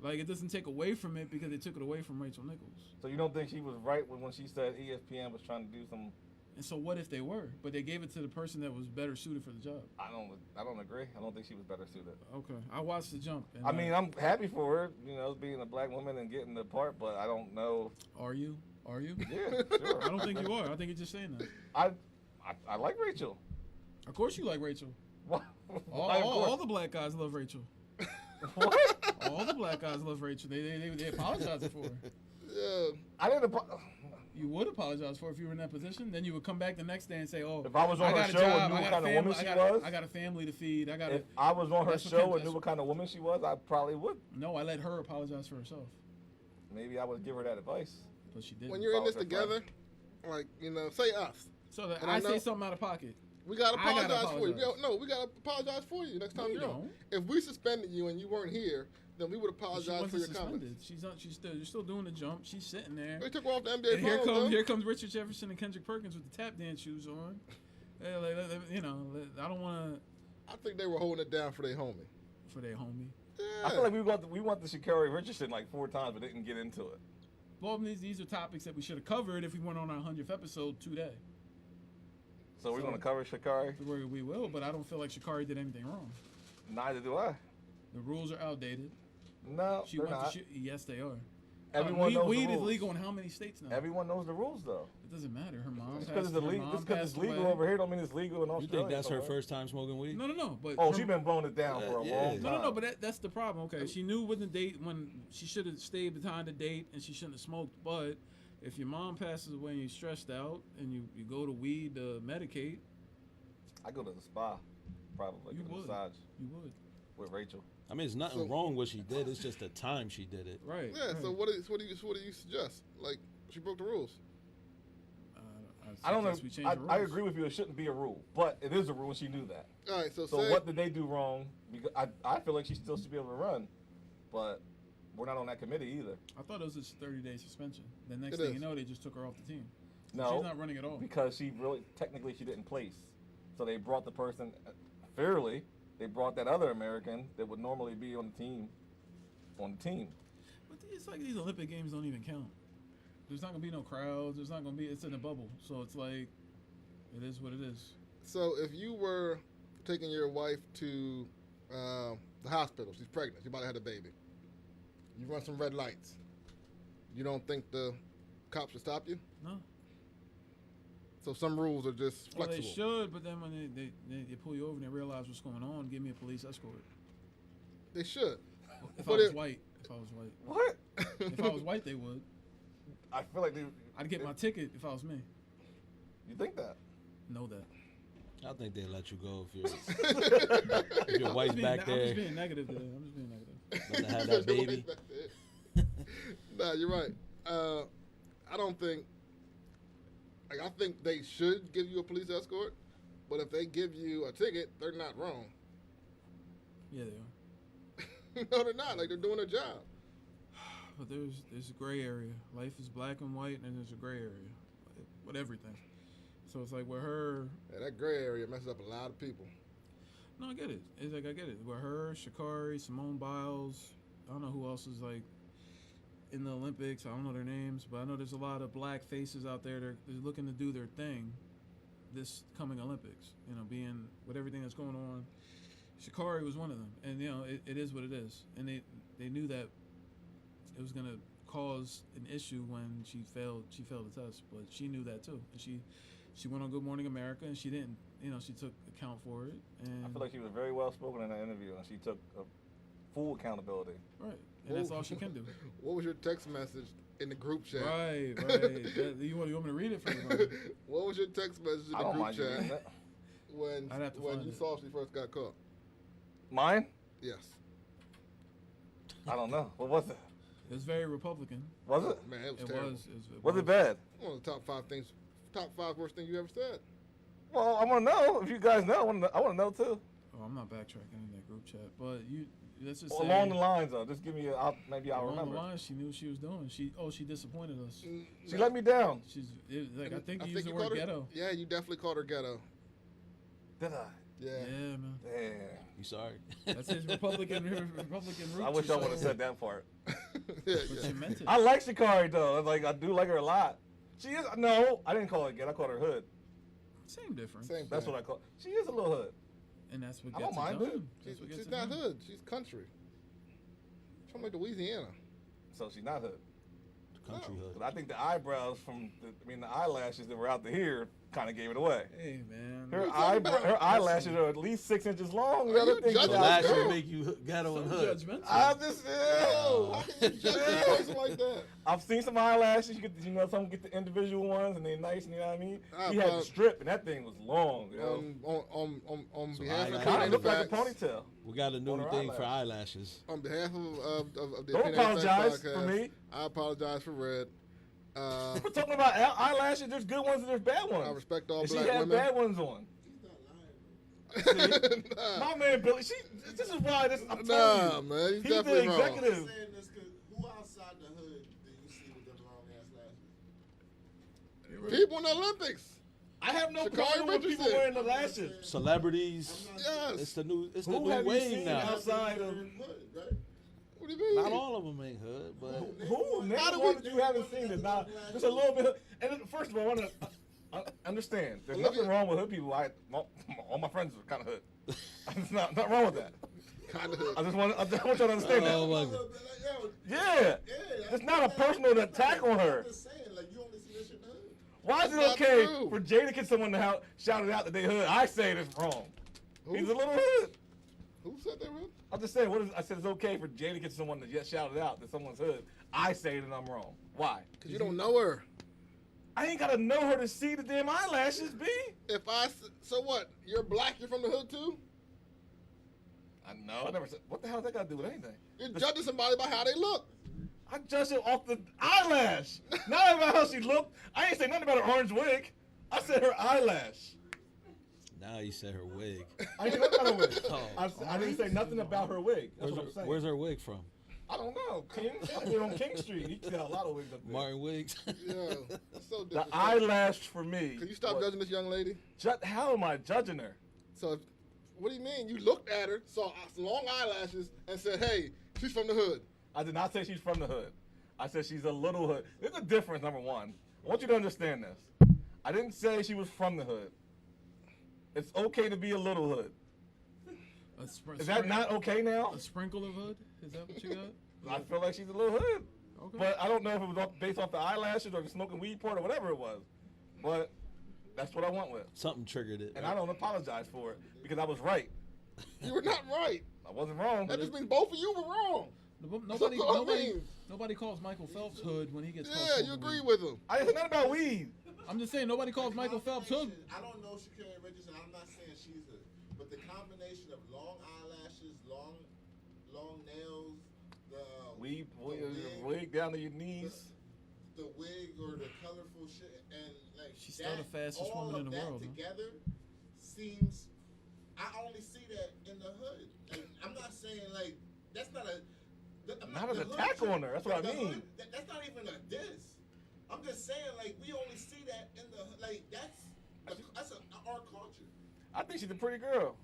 Like it doesn't take away from it because they took it away from Rachel Nichols. So you don't think she was right when she said ESPN was trying to do some? And so what if they were? But they gave it to the person that was better suited for the job. I don't agree. I don't think she was better suited. Okay, I watched the jump. And I mean, I'm happy for her, being a black woman and getting the part, but I don't know. Are you? Yeah, sure. I don't think you are. I think you're just saying that. I like Rachel. Of course you like Rachel. Why- All the black guys love Rachel. What? All the black guys love Rachel. They apologize for her. Yeah. I didn't. You would apologize for her if you were in that position. Then you would come back the next day and say, "Oh, If I was on her got a show job. and knew I what got a kind of family. woman she was, I got a family to feed. I got if I was on her That's what show and Kendrick- knew what kind of woman she was, I probably would. No, I let her apologize for herself, Maybe I would give her that advice. but she didn't. When you're in this Apologize, together, like, say us. So that And I I say know- something out of pocket. We gotta I gotta apologize for you. apologize. No, we gotta apologize for you next time No, you're you on. don't. If we suspended you and you weren't here, then we would She apologize for wasn't your suspended. comments. You're still doing the jump. She's sitting there. They took her off the NBA And here finals, comes Richard Jefferson and Kendrick Perkins with the tap dance shoes on. I don't want to I think they were holding it down for their homie. for their homie. Yeah. I feel like we went to Sha'Carrie Richardson like 4 times, but didn't get into it. Well, these are topics that we should have covered if we went on our 100th episode today. So we're going to cover Sha'Carrie. We will, but I don't feel like Sha'Carrie did anything wrong. Neither do I. The rules are outdated. No, She they're went not. to yes, they are. Everyone knows weed the is rules. legal in how many states now? Everyone knows the rules, though. It doesn't matter. Her mom Just passed. because it's her illegal, mom just because it's passed legal away. over here, don't mean it's legal in You Australia. think that's her somewhere. first time smoking weed? No. But Oh, her- she's been blowing it down for a Yeah. long time. No, but that's the problem. Okay, she knew when she should have stayed behind the date and she shouldn't have smoked. But if your mom passes away and you're stressed out and you go to weed to medicate, I go to the spa, probably. You Get a would. massage you would. with Rachel. I mean, there's nothing So- wrong with what she did. It's just the time she did it. Right. Yeah. right. So what do you suggest? Like, she broke the rules. I don't know. suggest we change the I rules. agree with you. It shouldn't be a rule, but it is a rule, and she knew that. All right. So So say what did they do wrong? Because I feel like she still should be able to run, but we're not on that committee either. I thought it was just a 30-day suspension. The next It thing is. you know, they just took her off the team. So No, she's not running at all. because she technically she didn't place. So they brought the person fairly. They brought that other American that would normally be on the team. But it's like these Olympic Games don't even count. There's not gonna be no crowds. It's in a bubble. So it's like, it is what it is. So if you were taking your wife to the hospital, she's pregnant, she's about to have a baby. You run some red lights. You don't think the cops should stop you? No. So some rules are just Well, flexible. they should, but then when they pull you over and they realize what's going on, give me a police escort. They should. If But I was it- white. What? If I was white, they would. I feel like I'd get my ticket if I was me. You think that? Know that. I think they let you go if your wife's back I'm there just being negative today. I'm just being negative. about to have that baby. Nah, you're right. I don't think. Like, I think they should give you a police escort, but if they give you a ticket, they're not wrong. Yeah, they are. No, they're not. Like, they're doing their job. But there's a gray area. Life is black and white, and there's a gray area with everything. So it's like with her. Yeah, that gray area messes up a lot of people. No, I get it. It's like I get it. With her, Sha'Carrie, Simone Biles, I don't know who else is like in the Olympics. I don't know their names, but I know there's a lot of black faces out there. They're looking to do their thing this coming Olympics. You know, being with everything that's going on. Sha'Carrie was one of them, and you know it is what it is. And they knew that it was gonna cause an issue when she failed the test, but she knew that too, and she went on Good Morning America, and she didn't, you know, she took account for it. And I feel like she was very well spoken in that interview, and she took full accountability. Right, and that's all she can do. What was your text message in the group chat? Right. You want me to read it for you? What was your text message in I the don't group mind you reading chat that. when you saw she first got caught? Mine? Yes. I don't know. What was it? It was very Republican. Was it? Man, it was It terrible. Was it bad? One of the top five worst things you ever said. Well, I want to know. If you guys know, I want to know too. Oh, I'm not backtracking in that group chat, but let's just Well, say along the lines, though. Just give me maybe I'll along remember. the lines, she knew what she was doing. She disappointed us. She let me down. I think you used the word called her, ghetto. Yeah, you definitely called her ghetto. Did I? Yeah. Yeah, man. Damn. You sorry? That's his Republican roots. I wish I would have said that part. Yeah, But she meant it. I like Sha'Carrie though. Like I do like her a lot. She is I didn't call her ghetto. I called her hood. Same difference. Same That's thing. what I call. She is a little hood. And that's what I gets don't mind it it. done. That's what gets She's it not done. hood. She's country. She's from like Louisiana. So she's not hood. Country hood. But I think the eyebrows the eyelashes that were out to here kind of gave it away. Hey, man. Her you talking about? her eyelashes are at least 6 inches long. Are The other you thing judging is that Last girl? year make you ghetto and So hood. judgmental. I just Yo, how can you judge a person like that? I've seen some eyelashes. Some get the individual ones and they're nice. You know what I mean? I He had the prob- strip and that thing was long. Yo. On So behalf of eyelash. Kind of Opinionated looked like a Facts, ponytail. We got a new On her thing for eyelashes. eyelashes. on behalf of the Don't Opinionated Facts apologize for podcast, me. I apologize for Red. We're talking about eyelashes. There's good ones and there's bad ones. I respect all And she black had women. bad ones on. My man Billy, this is why I'm telling Nah, you. man, he's He's the definitely wrong. executive. Saying this 'cause who outside the hood do you see with them long ass lashes? People in the Olympics. I have no Sha'Carrie problem with people Richardson. wearing the lashes. Celebrities. Yes. It's the new Who have you wave seen now. outside of Hood, right? What do you mean? Not all of them ain't hood, but who? Name How do one we- that you haven't seen that's not just a little bit. And then, first of all, I understand. There's nothing wrong with hood people. All my friends are kind of hood. There's not wrong with that. Kind of. I just want y'all to understand Oh, that. my God. Yeah, it's not a personal attack on her. I'm just saying, like, you only see this shit in the hood. Why is it That's not okay true. for Jay to get someone to shout it out that they hood? I say it's wrong. Who? He's a little hood. Who said that, man? I'm just saying. I said it's okay for Jay to get someone to just shout it out that someone's hood. I say that I'm wrong. Why? Because you don't know her. I ain't gotta know her to see the damn eyelashes, B. So what? You're black. You're from the hood too. I know. I never said. What the hell does that got to do with anything? You're judging somebody by how they look. I judged it off the eyelash, not about how she looked. I ain't say nothing about her orange wig. I said her eyelash. now you said her wig. I ain't talking about her wig. Oh. I didn't say nothing about her wig. That's what I'm saying. Where's her wig from? I don't know. King? They're on King Street. You can sell a lot of wigs up there. Martin Wigs. Yeah, that's so The disrespectful. eyelash for me. Can you stop was- judging this young lady? How am I judging her? So, what do you mean? You looked at her, saw long eyelashes, and said, "Hey, she's from the hood." I did not say she's from the hood. I said she's a little hood. There's a difference, number one. I want you to understand this. I didn't say she was from the hood. It's okay to be a little hood. Is that not okay now? a sprinkle of hood? Is that what you got? I feel like she's a little hood. Okay. But I don't know if it was based off the eyelashes or the smoking weed part or whatever it was. But that's what I went with. Something triggered it. And I don't apologize for it because I was right. You were not right. I wasn't wrong. That just means both of you were wrong. Nobody, That's what I nobody, mean. nobody calls Michael Phelps hood when he gets caught Yeah, you smoking agree weed. with him. I didn't say nothing about weed. I'm just saying nobody calls Michael Phelps hood. I don't know Sha'Carrie Richardson. I'm not saying she's hood, but the combination of long eyelashes, long nails, the Wig down to your knees. the wig or the colorful shit, and like She's still the fastest all woman in of the that world, huh? together seems. I only see that in the hood. Like, I'm not saying like that's not a. Not an the hood attack shit- on her, that's what I the mean. hood, that's not even a diss. I'm just saying like we only see that in the like that's our culture. I think she's a pretty girl.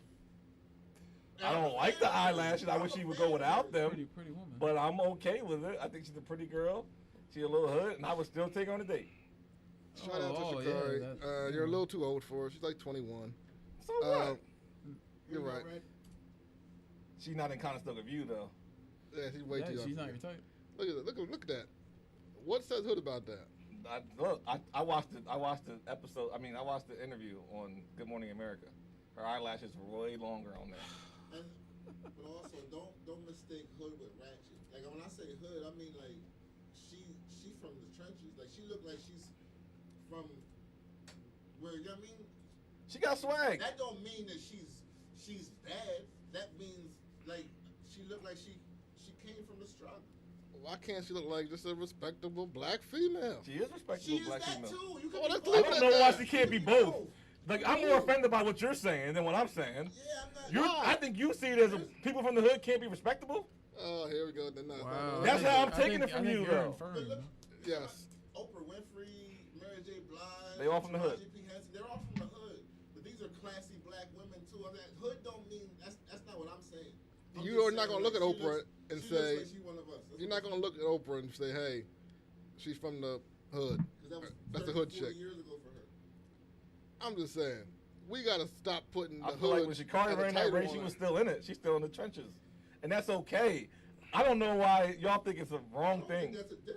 I don't like the eyelashes. I wish she would go without them. Pretty woman. But I'm okay with it. I think she's a pretty girl. She a little hood, and I would still take her on a date. Shout out to Sha'Carrie. You're a little too old for her. She's like 21. So what? You're right. She's not in Conestoga View though. Yeah, she's way too young. She's not your type. Look at that. What says hood about that? I watched the episode. I mean, I watched the interview on Good Morning America. Her eyelashes were way longer on there. But also, don't mistake hood with ratchet. Like when I say hood, I mean like she from the trenches. Like she look like she's from where, you know what I mean? She got swag. That don't mean that she's bad. That means like she look like she came from the struggle. Why can't she look like just a respectable black female? She is respectable She is black that female. too. You can Oh, be that's both. I don't know why she can't be both. Like I'm more offended by what you're saying than what I'm saying. Yeah, I'm not. I think you see it as people from the hood can't be respectable. Oh, here we go. Wow. That's how I'm taking it from you, though. Yes. Oprah Winfrey, Mary J. Blige, They all from the hood. Taraji P. Henson, they're all from the hood. But these are classy black women too. I mean, hood don't mean that's not what I'm saying. You are not gonna look at Oprah and she say looks like she one of us. you're not gonna look at Oprah and say, "Hey, she's from the hood." 'Cause that was That's the 30, hood 40 chick. years ago for her. I'm just saying, we gotta stop putting the I feel like hood. when Sha'Carrie as a ran that title race, on she it. was still in it. She's still in the trenches, and that's okay. I don't know why y'all think it's a wrong I don't thing. think that's a diss.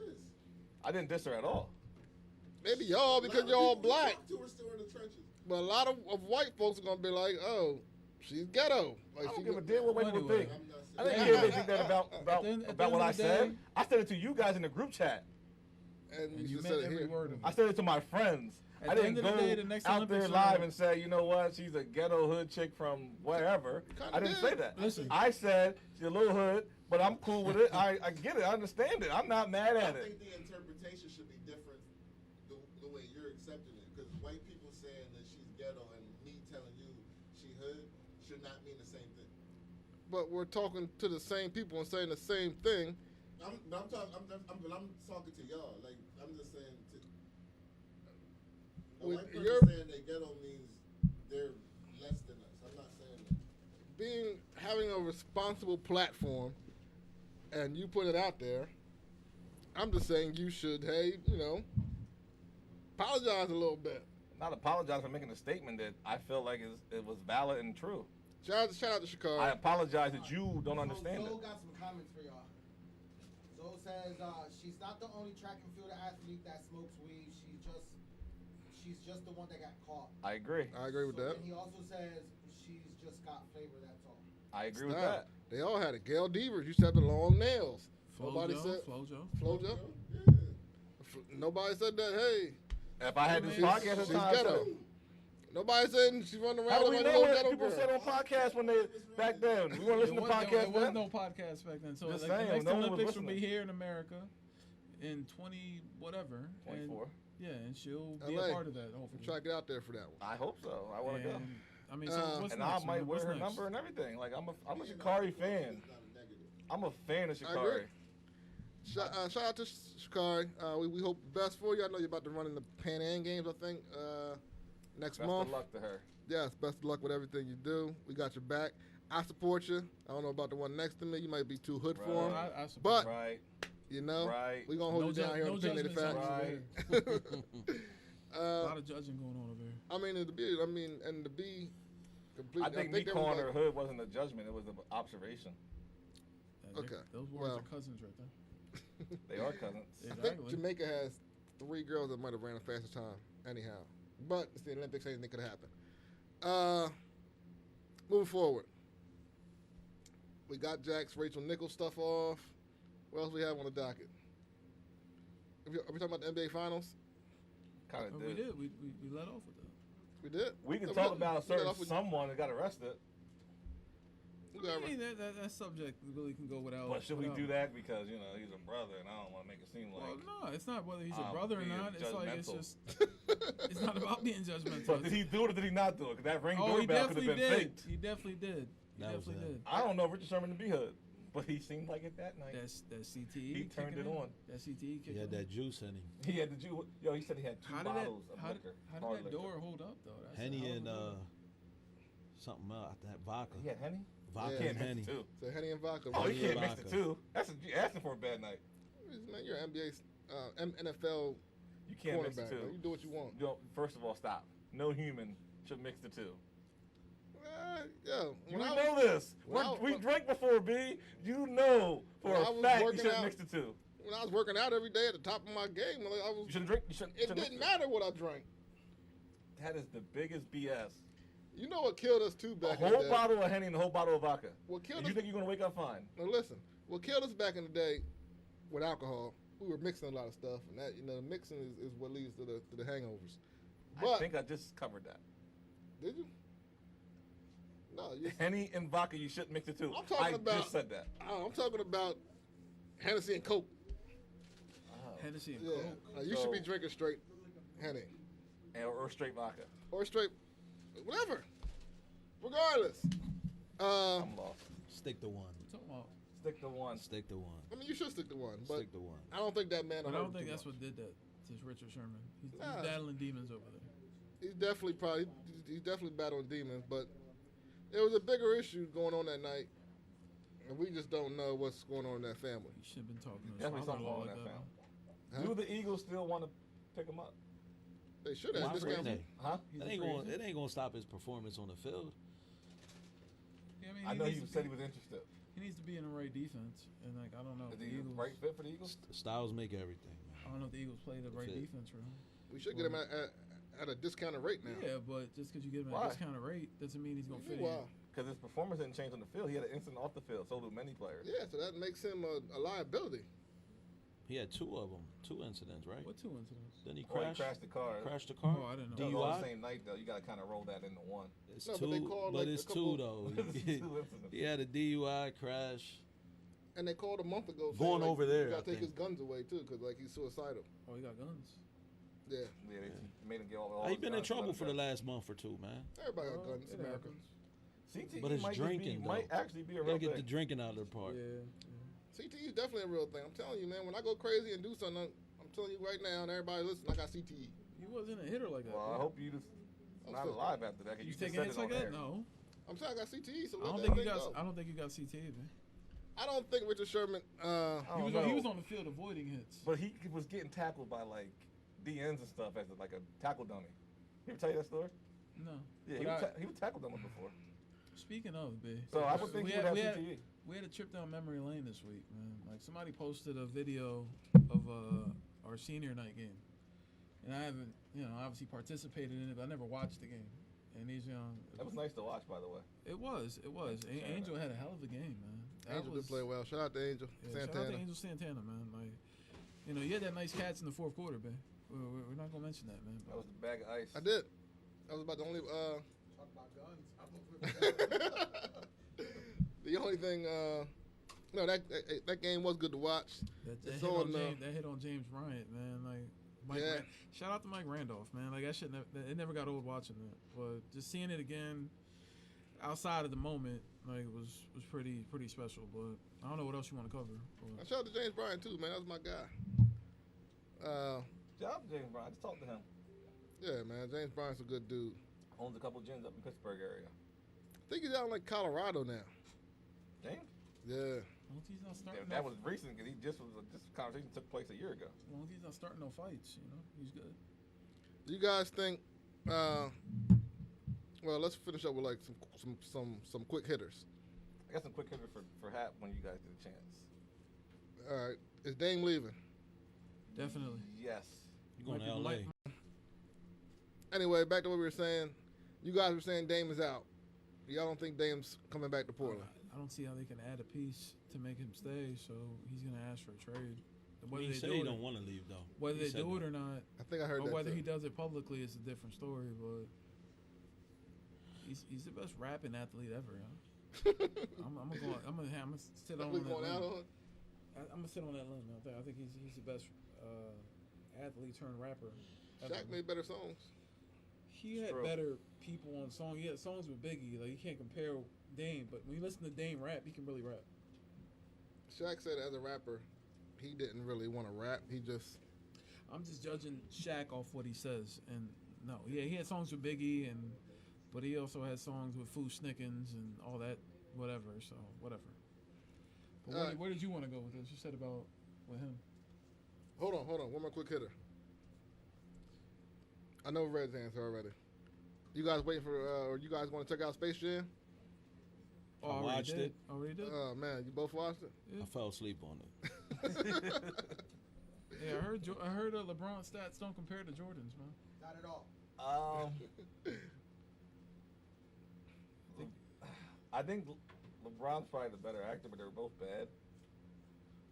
I didn't diss her at all. Maybe y'all A because lot of you're all people we black, talk to are still in the trenches. but a lot of white folks are gonna be like, "Oh, she's ghetto." Like I she don't give a go- damn what white people Anyway. think. I'm not I saying didn't care if they think that about the what I end of the said. day- I said it to you guys in the group chat. And And you you just meant said it every here. word of I it. said it to my friends. At I the didn't end of the day, the go next out there Olympics live are- and say, you know what, she's a ghetto hood chick from wherever. Kinda I didn't did. say that. Listen. I said she's a little hood, but I'm cool with it. I get it. I understand it. I'm not mad I at it. think the interpretation should be different the way you're accepting it. Because white people saying that she's ghetto and me telling you she hood should not mean the same thing. But we're talking to the same people and saying the same thing. I'm talking to y'all. Like I'm just saying. A With white your- person saying they ghetto means they're less than us. I'm not saying that. Having a responsible platform, and you put it out there. I'm just saying you should, apologize a little bit. Not apologize for making a statement that I feel like it was valid and true. Shout out to Sha'Carrie. I apologize that you don't understand Zoe it. got some comments for y'all. Zoe says she's not the only track and field athlete that smokes weed. She's just the one that got caught. I agree. I agree with that. And he also says she's just got flavor. That's all. I agree with Nah, that. They all had it. Gail Devers used to have the long nails. Nobody Flojo, said Flojo. Flojo. Yeah. Nobody said that. Hey, If I had this She's- podcast at the she's time, ghetto. Nobody said she running around how do we like know a little what ghetto people girl. said on podcasts when they back then? We weren't listening to There podcasts was then. no podcast back then. So Just like, saying, the next no one was Olympics will be listening. here in America in 20 whatever. 24. And, yeah, and she'll be LA. a part of that, hopefully. Try to get out there for that one. I hope so. I want to go. And, I mean, so what's And next? I might man? wear What's her next? number and everything. Like I'm a Being Sha'Carrie a fan. is not a negative. I'm a fan of I agree. Sha'Carrie. Shout out to Sha'Carrie. We hope the best for you. I know you're about to run in the Pan Am Games, I think, next Best month. of luck to her. Yes, best of luck with everything you do. We got your back. I support you. I don't know about the one next to me. You might be too hood for him. I support But, Right. you know, Right. we're going to hold you down here on Opinionated judgment Facts. zones over here. A lot of judging going on over here. I mean, and to be completely. I think me calling her everybody- hood wasn't a judgment. It was an observation. Okay, Those words well. are cousins right there. They are cousins. I think Exactly. Jamaica has 3 girls that might have ran the fastest time, anyhow. But it's the Olympics, anything could happen. Moving forward, we got Jack's Rachel Nichols stuff off. What else we have on the docket? Are we talking about the NBA Finals? Kind of Oh, we did. did. We let off with that. We did. We can No, talk we about a let certain off with- someone that got arrested. we got- I mean, that subject really can go without. But should we without- do that because he's a brother and I don't want to make it seem Well, like. no, it's not whether he's a I'm brother or being not. It's like it's judgmental. just. It's not about being judgmental. So did he do it or did he not do it? Because that ring Oh, he doorbell could have definitely been did. faked. He definitely did. He That was definitely him. did. I don't know if Richard Sherman to be hood, but he seemed like it that night. That CTE. He turned kicking it in. on. That CTE kicked He had in. that juice in him. He had the Jew. Yo, he said he had 2 How did bottles of how liquor. did hard that liquor. door hold up though? That's a Henny hell of and a door. something else, that vodka. He had Henny? Vodka Yeah. and Henny. Too. So Henny and vodka. Oh, right? you can't mix vodka. the two. You asking for a bad night. Man, you're an NBA, NFL You can't mix the cornerback. two. Man. You do what you want. First of all, stop. No human should mix the two. Yo, You when I know was- this. when I- We drank before, B. You know for When I a was fact you working shouldn't out- mix the two. when I was working out every day at the top of my game, like, I was. You shouldn't drink. You shouldn't. It didn't matter what I drank. That is the biggest BS. You know what killed us too A back in the whole day? bottle of Henny and a whole bottle of vodka. What killed And us? you think you're gonna wake up fine? Now listen, what killed us back in the day with alcohol, we were mixing a lot of stuff, and that mixing is what leads to the hangovers. I But think I just covered that. did you? No, you. Henny and vodka, you shouldn't mix the two. I'm talking I about- just said that. I'm talking about Hennessy and Coke. Hennessy and Yeah, Coke. you should be So- drinking straight Henny Or straight vodka. or straight, whatever. Regardless, I'm lost. Stick to one. Talking about, Stick to one. Stick to one. I mean, you should stick to one, but Stick to one. I don't think that man. but I hurt don't think too that's much. what did that to Richard Sherman. He's Nah. battling demons over there. He's definitely he's definitely battling demons, but there was a bigger issue going on that night, and we just don't know what's going on in that family. You should have been talking to his Definitely something father-in-law wrong like with that that. family. Huh? Do the Eagles still want to pick him up? They should Why have. This wouldn't guy, they? Huh? He's It a ain't free going. agent. It ain't going to stop his performance on the field. Yeah, I mean, I know needs he to said be- he was interested. He needs to be in the right defense, and like I don't know. Is If the he the Eagles, right fit for the Eagles? Styles make everything, I man. don't know if the Eagles play the right Fit. defense for him. we should get him at a discounted rate now. Yeah, but just because you give him Why? a discounted rate doesn't mean he's gonna fit Why? in. Because his performance didn't change on the field. He had an incident off the field. So do many players. Yeah, so that makes him a liability. He had two of them, two incidents, right? What two incidents? Then he Or he crashed. crashed the car. Crashed the car. Oh, I didn't know. That was on the DUI. same night though. You got to kind of roll that into one. It's No, two, but they called, like, it's a couple- two though. Two incidents. He had a DUI crash. And they called a month ago. saying, Going like, over there, You I gotta take his think. guns away too, because like he's suicidal. Oh, he got guns. Yeah, Yeah, they made him get all He his been in guns, trouble let for him the go. last month or two, man. everybody got Oh, guns. it America. happens. CTE But it's might drinking, might though. actually be a You real gotta get the thing. drinking out of the part. Yeah. CTE is definitely a real thing. I'm telling you, man. When I go crazy and do something, I'm telling you right now, and everybody listen, I got CTE. He wasn't a hitter like that. Well, I bro. hope you just I'm not still- alive after that. 'Cause You you just taking said hits it on like that? air. No. I'm saying I got CTE, so I let don't that think you thing got. go. I don't think you got CTE, man. I don't think Richard Sherman. I He don't was, he know. was on the field avoiding hits. But he was getting tackled by like DNs and stuff as like a tackle dummy. He ever tell you that story? No. Yeah, But he was tackled dummy before. Speaking of, B. So I would think we he would had, have we, CTE. had, we had a trip down memory lane this week, man. Like somebody posted a video of our senior night game, and I haven't, obviously participated in it, but I never watched the game. And these, That was nice to watch, by the way. it was. Yeah. Angel had a hell of a game, man. That Angel was, did play well. Shout out to Angel Yeah, shout out Santana. to Angel Santana, man. Like, you had that nice catch in the fourth quarter, man. We're not gonna mention that, man. That was the bag of ice. I did. That was about the only. Talk about guns. I'm The only thing. No, that game was good to watch. That It's hit all on enough. that hit on James Bryant, man. Like, Yeah. Shout out to Mike Randolph, man. Like, it never got old watching that. But just seeing it again, outside of the moment, like, it was pretty special. But I don't know what else you want to cover. But Shout out to James Bryan too, man. That was my guy. Shout out to James Brown. I just talked to him. Yeah, man. James Bryan's a good dude. Owns a couple gyms up in Pittsburgh area. I think he's out in like Colorado now. James? Yeah. as long as he's not starting, That was recent because this conversation took place a year ago. as long as he's not starting no fights, he's good. Do you guys think? Well, let's finish up with like some quick hitters. I got some quick hitters for Hap when you guys get a chance. All right, is Dame leaving? Definitely. Yes. You going to Might be- LA? might- Anyway, back to what we were saying. You guys were saying Dame is out. Y'all don't think Dame's coming back to Portland? I don't see how they can add a piece to make him stay, so he's gonna ask for a trade. Whether He they said do he it, don't want to leave though. whether He they said do it that. or not, I think I heard or that. whether too. he does it publicly is a different story. But he's the best rapping athlete ever. I'm gonna sit on We that going out limb. on? I'm gonna sit on that limb. I think he's the best athlete turned rapper. ever. Shaq made better songs. He had True. better people on song. He had songs with Biggie. Like, you can't compare Dame, but when you listen to Dame rap, he can really rap. Shaq said as a rapper, he didn't really want to rap. He just I'm just judging Shaq off what he says, and no, yeah, he had songs with Biggie, but he also had songs with Foo Snickens and all that whatever. So whatever. But All right. where did you want to go with this? You said about with him. Hold on. One more quick hitter. I know Red's answer already. You guys waiting for, or you guys want to check out Space Jam? Oh, I already watched did? it. Already did? Oh, man, you both watched it? Yeah. I fell asleep on it. Yeah, I heard LeBron stats don't compare to Jordan's, man. Not at all. I think LeBron's probably the better actor, but they were both bad.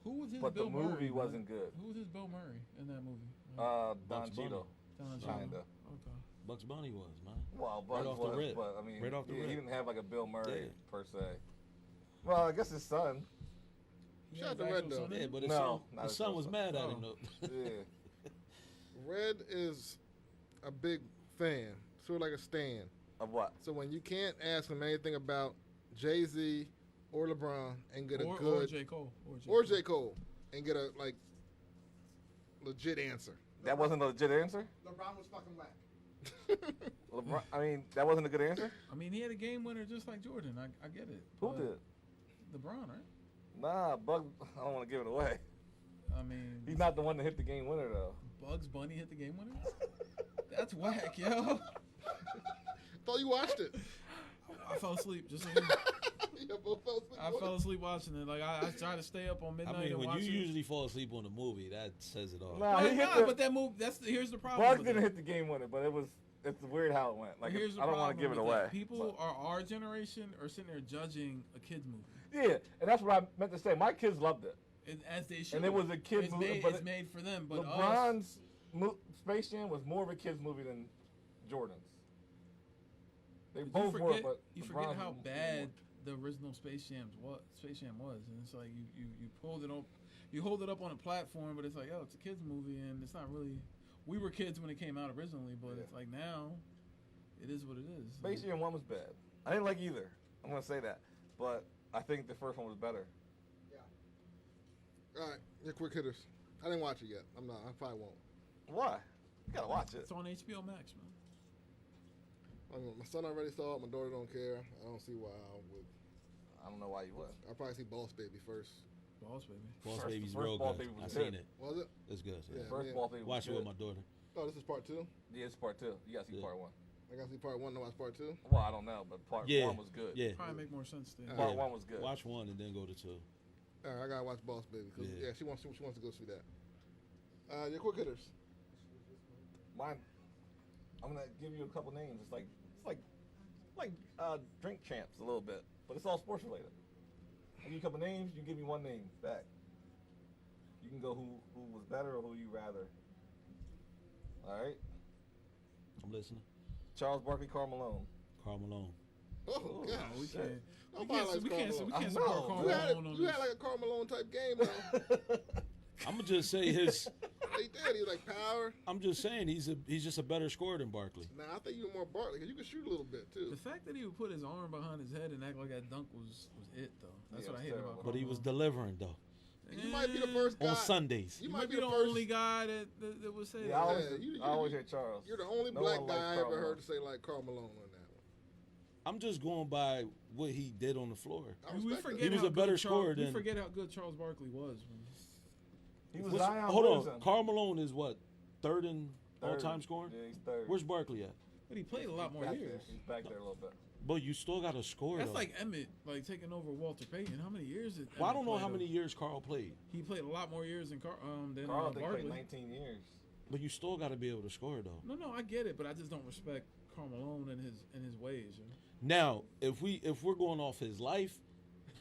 Who was his But Bill the Murray? movie man? wasn't good. Who was his Bill Murray in that movie? Don Bugs Bunny. Cheadle. Don Kinda. Okay. Bugs Bunny was, man. Well, Right Bugs off the was, rip. but I mean, Right off the he rip. didn't have like a Bill Murray Yeah. per se. Well, I guess his son. He Shout had out to his Red, actual though. son in Yeah, it? but his No, son, not his his son was son. mad at Oh. him, though. Yeah. Red is a big fan, sort of like a stan. Of what? So when you can't ask him anything about Jay-Z or LeBron and get a Or good, J. Cole. or J. Cole, and get a, like, legit answer. That wasn't a legit answer? LeBron was fucking whack. LeBron, I mean, that wasn't a good answer? I mean, he had a game winner just like Jordan. I get it. Who but did? LeBron, right? Nah, Bugs, I don't want to give it away. I mean, He's not the one to hit the game winner, though. Bugs Bunny hit the game winner? That's whack, yo. Thought you watched it. I fell asleep. Just so you know. Yeah, both fell asleep. I fell asleep watching it. Like I try to stay up on midnight I mean, and when watch you it. usually fall asleep on a movie, that says it all. Nah, he hit Nah, the, but that move. Here's the problem. Bugs with didn't it. hit the game winner, but it's weird how it went. Like, Here's the I don't want to problem give it with away. that. People but- are our generation are sitting there judging a kids movie, Yeah, and that's what I meant to say. My kids loved it. and as they should. And it was a kid's it's movie, Made, but it's made for them, but us. LeBron's Space Jam was more of a kid's movie than Jordan's. They both were, but you LeBron's forget how was bad the original Space Jam was, and it's like you pulled it up, you hold it up on a platform, but it's like, oh, it's a kids movie, and it's not really. We were kids when it came out originally, but Yeah. it's like now, it is what it is. Space Jam 1 was bad. I didn't like either. I'm gonna say that, but I think the first one was better. All right, your quick hitters. I didn't watch it yet. I probably won't. Why? You gotta watch it. It's on HBO Max, man. I mean, my son already saw it. My daughter don't care. I don't see why I would. I don't know why you would. I'll probably see Boss Baby first. Boss baby. Boss First- Baby's first real Boss good. Baby was I good. seen it. Was it? It's good. Yeah. First ball thing was Watch it good. with my daughter. Oh, this is part 2? Yeah, it's part 2. You gotta see Yeah. part 1. I got to see part 1 to watch part 2? Well, I don't know, but part Yeah. 1 was good. Yeah. Probably make more sense then. Part Yeah. 1 was good. Watch 1 and then go to 2. All right, I got to watch Boss Baby. 'Cause, Yeah. yeah, she wants to go see that. Your quick hitters. Mine. I'm gonna give you a couple names. It's like drink champs a little bit, but it's all sports related. I'll give you a couple names. You give me one name back. You can go who was better or who you rather. All right. I'm listening. Charles Barkley, Karl Malone. Carl Malone. Oh, Ooh, gosh. We shit. can't. We Nobody can't. likes We Karl can't. Malone. We I can't know. support Karl You had, Malone on you this. had like a Karl Malone type game, though. I'm gonna just say his. He did. He was like power. I'm just saying he's just a better scorer than Barkley. Nah, I think you were more Barkley because you could shoot a little bit, too. The fact that he would put his arm behind his head and act like that dunk was it though. That's Yeah, what I it hate was about. terrible. But he was Karl delivering though And you might be the first guy. on Sundays. You Malone. might be the only first. guy that would say Yeah, I that. always, you- I always hear Charles. You're the only No black one likes guy I Karl ever Malone. heard to say like Karl Malone on that one. I'm just going by what he did on the floor. I We respect forget it. He was how a better good scorer We than- forget how good Charles Barkley was. Man. He was What's- Zion hold Williamson. on, Carl Malone is what, third in Third. all-time scoring? Yeah, he's third. Where's Barkley at? But he played a lot more back years. There. He's back there a little bit. But you still got to score That's though. like Emmett, like taking over Walter Payton. How many years did? Well, I Emmett don't know play, how though? many years Carl played, He played a lot more years than Carl, I think, Barkley. played 19 years. but you still got to be able to score though. No, I get it, but I just don't respect Karl Malone and his ways. You know? Now, if we're going off his life,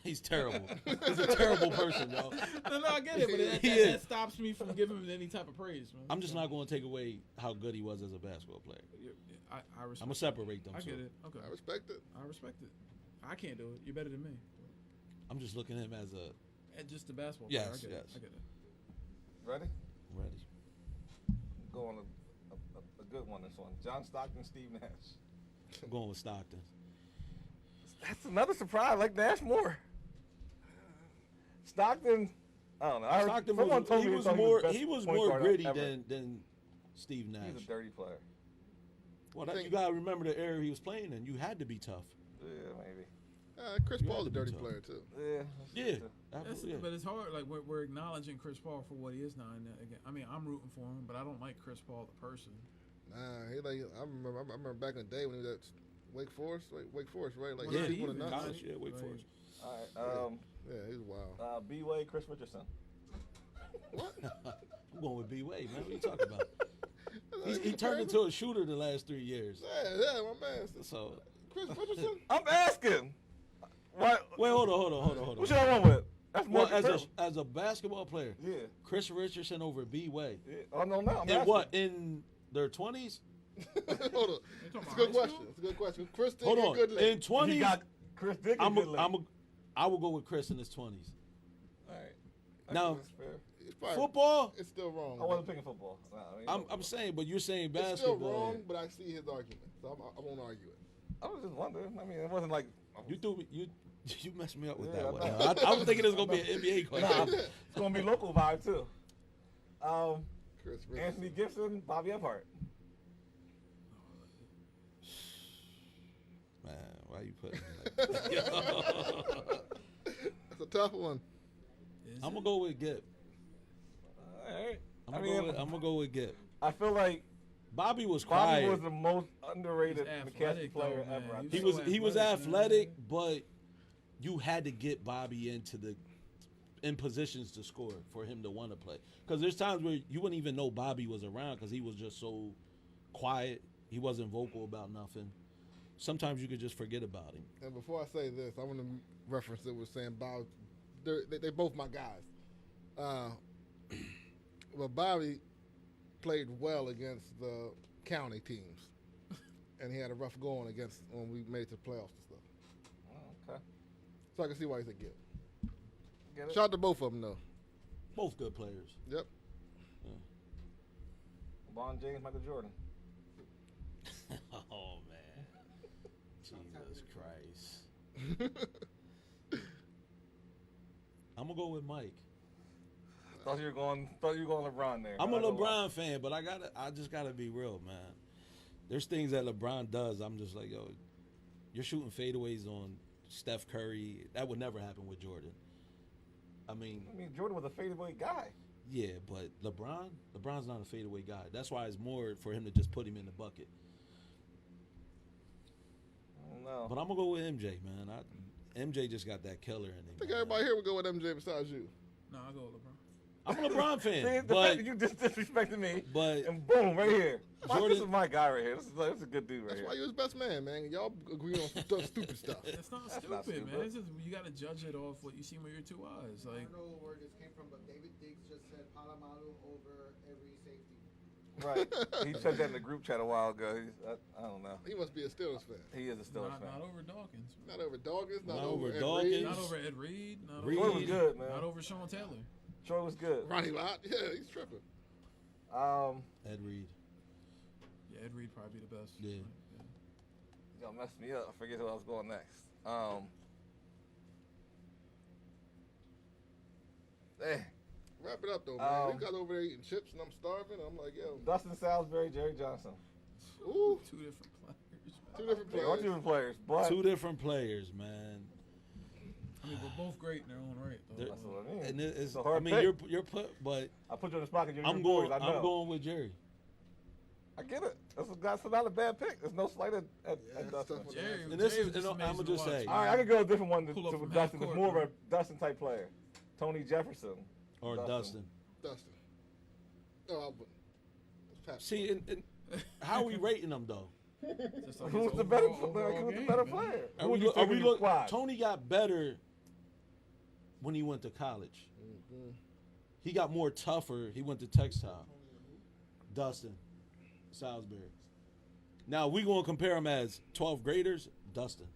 he's terrible. He's a terrible person, yo. No, I get it, but He is. that stops me from giving him any type of praise, man. I'm just not going to take away how good he was as a basketball player. I respect. I'm gonna separate them. I so get it. Okay, I respect it. I respect it. I can't do it. You're better than me. I'm just looking at him as a And just a basketball Yes, player. I get yes. it. I get it. Ready? ready. Go on a good one. This one. John Stockton, Steve Nash. I'm going with Stockton. That's another surprise. I like Nash more. Stockton. I don't know. I heard, Stockton someone was, told he me was thought more the best he was point more guard gritty ever. than Steve Nash. He's a dirty player. Well, I you think- gotta remember the era he was playing in. You had to be tough. Yeah, maybe. Chris You Paul's a had to be dirty tough. player too. Yeah. Yeah, That's, absolutely. but it's hard. Like we're acknowledging Chris Paul for what he is now. And again, I mean, I'm rooting for him, but I don't like Chris Paul the person. Nah, he like I remember back in the day when he was at Wake Forest, right? Like Well, he he was even nuts. College, yeah, Wake Right. Forest. All right. Yeah, he's wild. B-Way, Chris Richardson. I'm going with B-Wade, man. What are you talking about? He turned into a shooter the last 3 years. Yeah, my man. So Chris Richardson. I'm asking. What? wait, hold on. What should I run with? That's more Well, as a basketball player, Yeah. Chris Richardson over B-Wade. Yeah. Oh, no. I'm In asking. what? In their 20s? Hold on. It's a good question. It's a good question. Chris did Hold get on. good late. In 20s, He got Chris Dick. I will go with Chris in his 20s. All right. Now, That's fair. It's probably- football, It's still wrong. I wasn't picking football. Nah, I mean, I'm saying, but you're saying It's basketball. still wrong, but I see his argument, so I won't argue it. I was just wondering. I mean, it wasn't like. You messed me up with Yeah, that one. I know. I was thinking it was gonna be an NBA question. Nah, it's gonna be local vibe too. Chris Richardson. Anthony Gibson, Bobby Ephardt. Man, why you putting me like that? That's a tough one. I'm gonna go with Gib. All right. I'm gonna go with Gib. I feel like Bobby was Bobby quiet. was the most underrated He's McCaskey athletic, player though, man. ever. I He's He think. was he was athletic, man. athletic, but you had to get Bobby in positions to score for him to want to play. Because there's times where you wouldn't even know Bobby was around because he was just so quiet. He wasn't vocal about nothing. Sometimes you could just forget about him. And before I say this, I want to reference it with saying Bob. They both my guys. But Bobby played well against the county teams, and he had a rough going against when we made it to the playoffs and stuff. Oh, okay. So I can see why he's a Gib. Get it? Shout out to both of them though. Both good players. Yep. LeBron James, Michael Jordan. Oh man, Jesus Christ! I'm gonna go with Mike. Thought you were going LeBron there. I'm a Not gonna lie. LeBron fan, but I just gotta be real, man. There's things that LeBron does. I'm just like, yo, you're shooting fadeaways on Steph Curry. That would never happen with Jordan. I mean, Jordan was a fadeaway guy. yeah, but LeBron's not a fadeaway guy. That's why it's more for him to just put him in the bucket. I don't know. But I'm gonna go with MJ, man. MJ just got that killer in him. I think man. everybody here would go with MJ besides you. No, I go with LeBron. I'm a LeBron See, fan, the fact but that you just disrespected me, but and boom, right here. Watch, Jordan- this is my guy right here. This is a good dude right That's here. why you're his best man, man. Y'all agree on some stupid stuff. It's not That's stupid, not stupid. man. It's just you got to judge it off what you see with your two eyes. I Like, don't know where this came from, but David Diggs just said Palomalu over every safety. Right. He said that in the group chat a while ago. I don't know. He must be a Steelers fan. He is a Steelers not fan. over Dawkins. Not over Dawkins, not, Not over over Ed Dawkins. Reed. Not over Ed Reed. Not Reed. Troy over, was good, man. not over Sean Taylor. Troy was good. Ronnie Lott. Yeah, he's tripping. Ed Reed. Yeah, Ed Reed probably the best. Yeah. Y'all messed me up. I forget who I was going next. Hey, Wrap it up though, man. You guys over there eating chips and I'm starving. I'm like, yo, Dustin Salisbury, Jerry Johnson. ooh, Two different players. two different They are players. two different players, but Two different players, man. I mean, we're both great in their own right. Though. that's what I mean. And it's a hard I mean, pick. you're put, but I put you on the spot because you're I'm your going. boys. I know. I'm going with Jerry. I get it. That's not a bad pick. There's no slight at it's Dustin. tough with Jerry, And this Jerry is- was and amazing I'ma to just watch, say- man. All right, I could go a different one Pull up to from Dustin. half It's court, more of man. a Dustin type player. Tony Jefferson. Or Dustin. Dustin. Oh, but it's Pat. See, and how are we rating them though? Just like Who's his the better overall player? Who's the game, better man. player? Are Who we, would you are take we in your look? squad? Tony got better when he went to college. Mhm. He got more tougher. He went to textile. Dustin Salisbury. Now we gonna compare him as 12th graders. Dustin.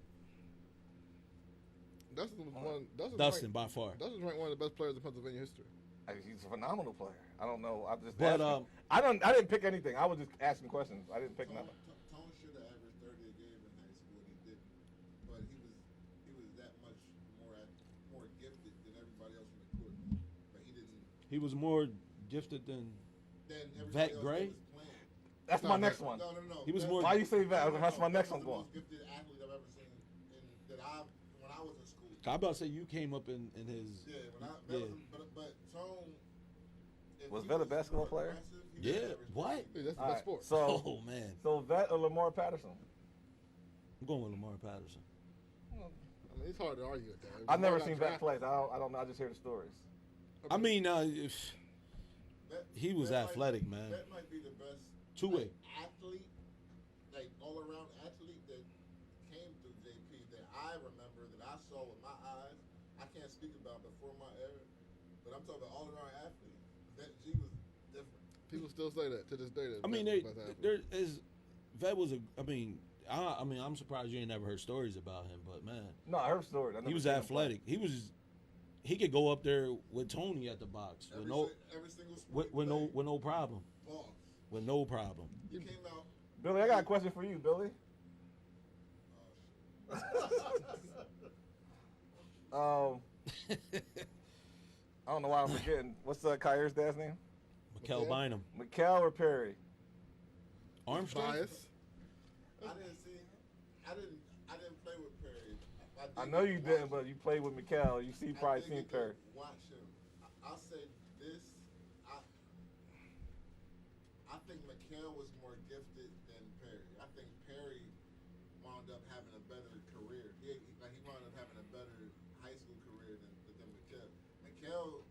Dustin was one. Dustin by far. Dustin's ranked one of the best players in Pennsylvania history. He's a phenomenal player. I don't know. I just But, asking. I didn't pick anything. I was just asking questions. I didn't pick nothing. Tone should have averaged 30 a game in high school, and he didn't. But he was that much more gifted than everybody else on the court. But he didn't. He was more gifted than. Then Vet everybody else Gray? that was playing. That's my next one. No. He was That- more- Why you say that? No, That's my next that one was going. the most gifted athlete I've ever seen. And that when I I'm about to say you came up in his. Yeah, but Tone. if Was he Vet a basketball more player? aggressive, he would Yeah. have respect. What? Yeah, that's the All best right, sport. So, Oh man, so Vet or Lamar Patterson? I'm going with Lamar Patterson. I mean, it's hard to argue with that. I've never Lamar seen got Vet play. I don't know. I just hear the stories. I mean, if Vet- he was Vet athletic, might, man. Vet might be the best Two-way. athlete, like all-around athlete that came through JP that I remember that I saw with my eyes. I can't speak about before my era, but I'm talking about all-around athlete. Vet G was different. People still say that to this day. that I mean, Vet was the best athlete. there is Vet was a. I mean, I'm surprised you ain't never heard stories about him, but man, No, I heard stories. I never he was seen him play. athletic. He could go up there with Tony at the box with Every single sport with he played, no problem. balls. With no problem. He came out. Billy, I got a question for you, Billy. I don't know why I'm forgetting. What's Kyrie's dad's name? Mikel Okay. Bynum. Mikel or Perry? Armstrong. Bias. I didn't play with Perry. I know you didn't, but you played with Mikel. You see, probably seen Perry. Watch him. I'll say this. I think Mikel was more gifted than Perry. I think Perry wound up having a better career. He wound up having a better high school career than Mikel. Mikel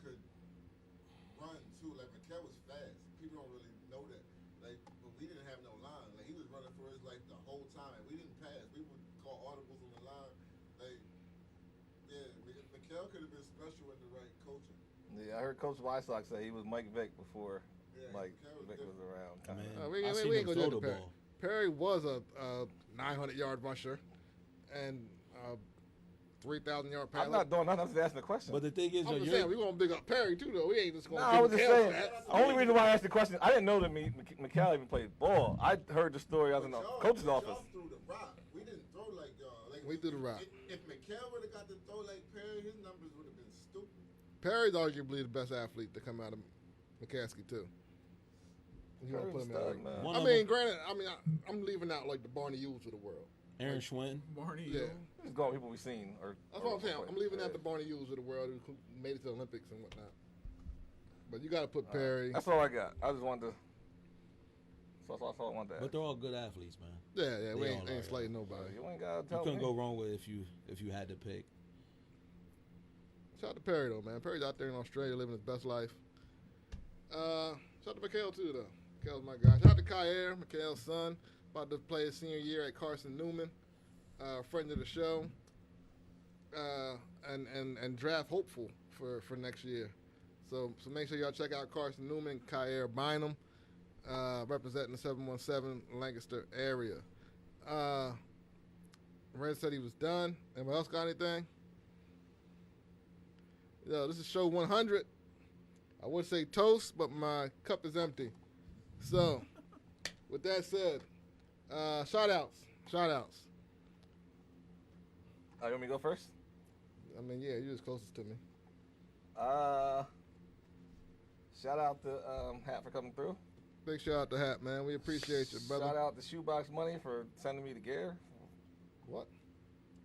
could run too. Like Mikel was fast. People don't really know that. Like, but we didn't have no line. Like he was running for his life the whole time. We didn't pass. We would call audibles on the line. Like, yeah, Mikel could have been special in the right coaching. Yeah, I heard Coach Wysock say he was Mike Vick before Yeah, Mike Mikel was Vick was different. around. Man, we I ain't seen him gonna throw do the it to Perry. ball. Perry was a 900-yard rusher and 3,000-yard I'm passer. not doing nothing. I'm just asking the question. But the thing is, I'm just saying, we're going to big up Perry, too, though. We ain't just going No, to I was just saying. that. The only reason why I asked the question, I didn't know that Mikel even played ball. I heard the story. I was in the coach's office. Y'all threw the rock. We didn't throw like y'all. Like, We threw the rock. If Mikel would have got to throw like Perry, his numbers would have been stupid. Perry's arguably the best athlete to come out of McCaskey, too. If you want to put him in Stud, there. man. One I of mean, them- granted, I'm leaving out, like, the Barney Hughes of the world. Aaron Schwinn. Barney. Yeah. Just going with people we've seen. That's what I'm saying. I'm leaving out the Barney Hughes of the world who made it to the Olympics and whatnot. But you got to put Perry. That's all I got. I just wanted to. That's all I wanted to But ask. they're all good athletes, man. Yeah, we They ain't all are. slighting nobody. You ain't got to You tell couldn't me. go wrong with if you had to pick. Shout out to Perry, though, man. Perry's out there in Australia living his best life. Shout out to Mikel, too, though. Mikel's my guy. Shout out to Kyer, Mikel's son. About to play his senior year at Carson Newman. Friend of the show. And draft hopeful for next year. So make sure y'all check out Carson Newman, Kyer Bynum, representing the 717 Lancaster area. Red said he was done. Anyone else got anything? Yo, this is show 100. I would say toast, but my cup is empty. So, with that said, shout outs. You want me to go first? I mean, yeah, you're the closest to me. Shout out to Hat for coming through. Big shout out to Hat, man. We appreciate you, brother. Shout out to Shoebox Money for sending me the gear. What?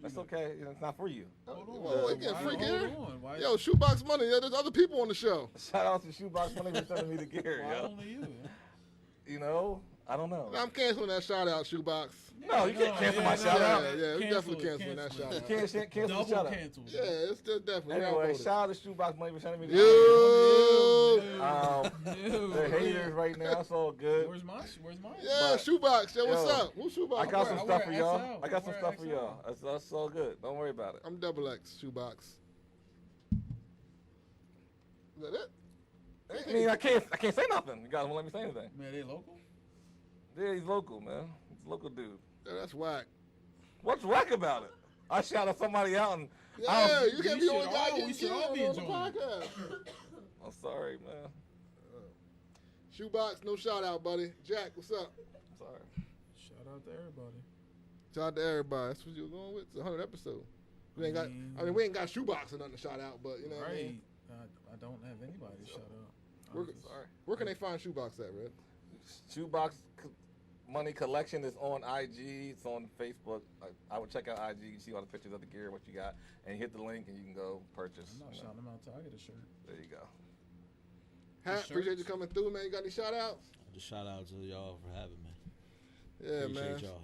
That's okay. It's not for you. Hold on. Whoa, we get free Hold gear? on. Why, Yo, Shoebox Money. There's other people on the show. Shout out to Shoebox Money for sending me the gear, why yo. only you? You know, I don't know. I'm canceling that shout out, Shoebox. No, you can't cancel my shout out. Yeah, we Cancel definitely it, canceling that cancel shout it. out. Can't cancel the Double shout out. cancel. Yeah, it's still definitely. Anyway, outvoted. shout out to Shoebox Money for sending me the Yo! They're haters right now. It's all good. Where's mine? Yeah, But- Shoebox. Yo, what's Yo, up? Who's Shoebox? I got some I stuff wear for y'all. XL. I got some I wear stuff for XL. y'all. That's all good. Don't worry about it. I'm double X Shoebox. Is that it? I mean, I can't say nothing. You guys won't let me say anything. Man, they local? Yeah, he's local, man. He's a local dude. Yeah, that's whack. What's whack about it? I shouted somebody out and Yeah, you can't be the we only should guy all- we getting should all killed be on the enjoying it. podcast. I'm sorry, man. Shoebox, no shout out, buddy. Jack, what's up? I'm sorry. Shout out to everybody. Shout out to everybody. That's what you were going with. It's 100 episode. We ain't got. I mean, we ain't got Shoebox or nothing to shout out, but you know what I Right. mean. I don't have anybody to shout out. Where, Sorry. where can they find Shoebox at, Red? Shoebox Money Collection is on IG. It's on Facebook. I would check out IG, see all the pictures of the gear, what you got, and hit the link, and you can go purchase. I'm not shouting them out until I get a shirt. There you go. Hat, appreciate you coming through, man. You got any shout outs? Just shout out to y'all for having me. Yeah, Appreciate man. y'all.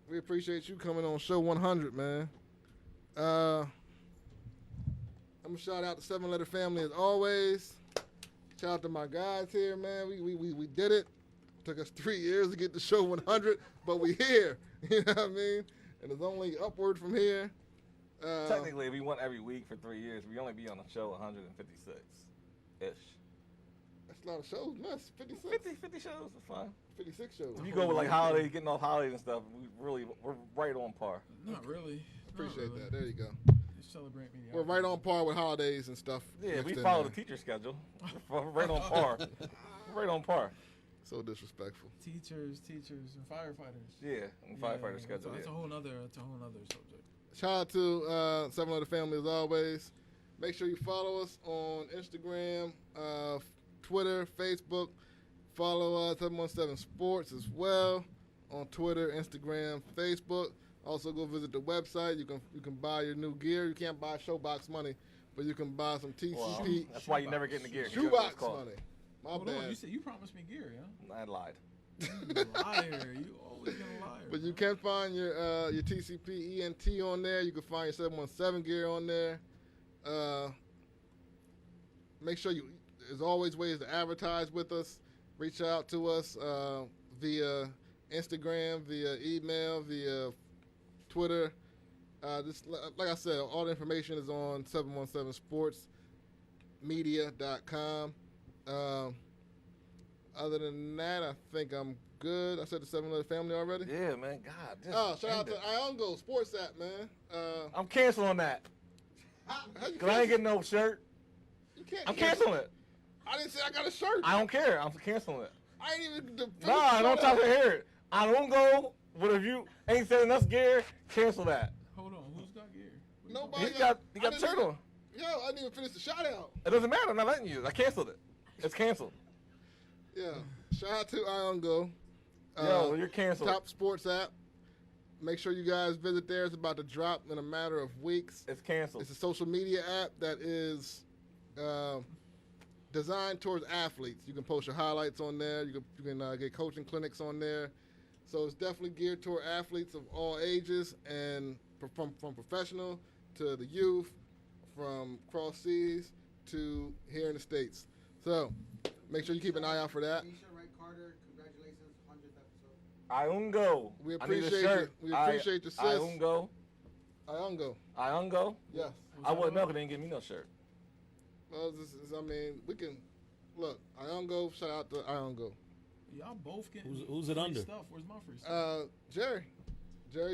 We appreciate you coming on show 100, man. I'm gonna shout out the 7 Letter family as always. Shout out to my guys here, man. We did it. Took us 3 years to get to show 100, but we here. You know what I mean? And it's only upward from here. Technically, if we went every week for 3 years, we only be on the show 156-ish. That's a lot of shows, man. 56. 50 shows is fine. 56 shows. If you go with like holidays, getting off holidays and stuff, we're right on par. Not really. Appreciate that. There you go. Just celebrate me. We're right on par with holidays and stuff. Yeah, mixed we in follow there. the teacher schedule. We're right on par. Right on par. So disrespectful. Teachers, and firefighters. Yeah, and firefighter schedule. That's Yeah. a whole nother subject. Shout out to 7 Letter family as always. Make sure you follow us on Instagram, Twitter, Facebook. Follow 717 Sports as well on Twitter, Instagram, Facebook. Also go visit the website. You can buy your new gear. You can't buy Showbox money, but you can buy some TCP. Well, that's why you never get in the gear. Shoebox money. My Hold bad. on, you promised me gear, yeah? I lied. You liar. You always gonna lie. But you can find your TCP ENT on there. You can find your 717 gear on there. Make sure there's always ways to advertise with us. Reach out to us via Instagram, via email, via Twitter. Just like I said, all the information is on 717sportsmedia.com. Other than that, I think I'm good. I said the 7 Letter family already. Yeah, man. God. Shout out to Iongo Sports app, man. I'm canceling that. Because I ain't getting no shirt. You can't. I'm canceling it. I didn't say I got a shirt. I don't care. I'm canceling it. I ain't even. No, I don't talk to hear it. I don't go. But if you ain't selling us gear, cancel that. Hold on, who's got gear? Nobody. He got a shirt on. Yo, I didn't even finish the shout out. It doesn't matter. I'm not letting you. I canceled it. It's canceled. Yeah. Shout out to Iongo. Yo, you're canceled. Top sports app. Make sure you guys visit there. It's about to drop in a matter of weeks. It's canceled. It's a social media app that is designed towards athletes. You can post your highlights on there. You can get coaching clinics on there. So it's definitely geared toward athletes of all ages, and from professional to the youth, from cross seas to here in the States. So make sure you keep an eye out for that. Keisha Wright Carter, congratulations, 100th episode. Iungo. We I need a appreciate shirt. you. We appreciate you, sis. Iungo. Iungo. Yes. I wouldn't know if they didn't give me no shirt. Well, we can look. Iongo. Shout out to Iongo. Y'all both getting Who's it free under? Stuff. Where's my free stuff? Jerry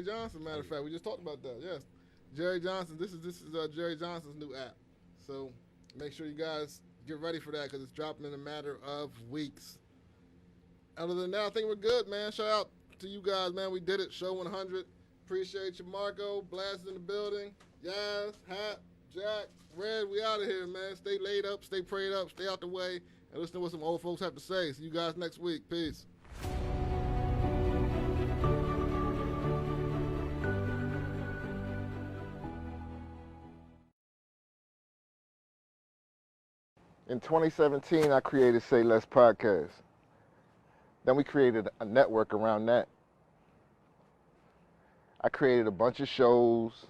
Johnson. Matter of fact, we just talked about that. Yes, Jerry Johnson. This is Jerry Johnson's new app. So make sure you guys get ready for that because it's dropping in a matter of weeks. Other than that, I think we're good, man. Shout out to you guys, man. We did it. Show 100. Appreciate you, Marco. Blast in the building. Yaz, Hat, Jack, Red. We out of here, man. Stay laid up, stay prayed up, stay out the way, and listen to what some old folks have to say. See you guys next week. Peace. In 2017, I created Say Less Podcast. Then we created a network around that. I created a bunch of shows.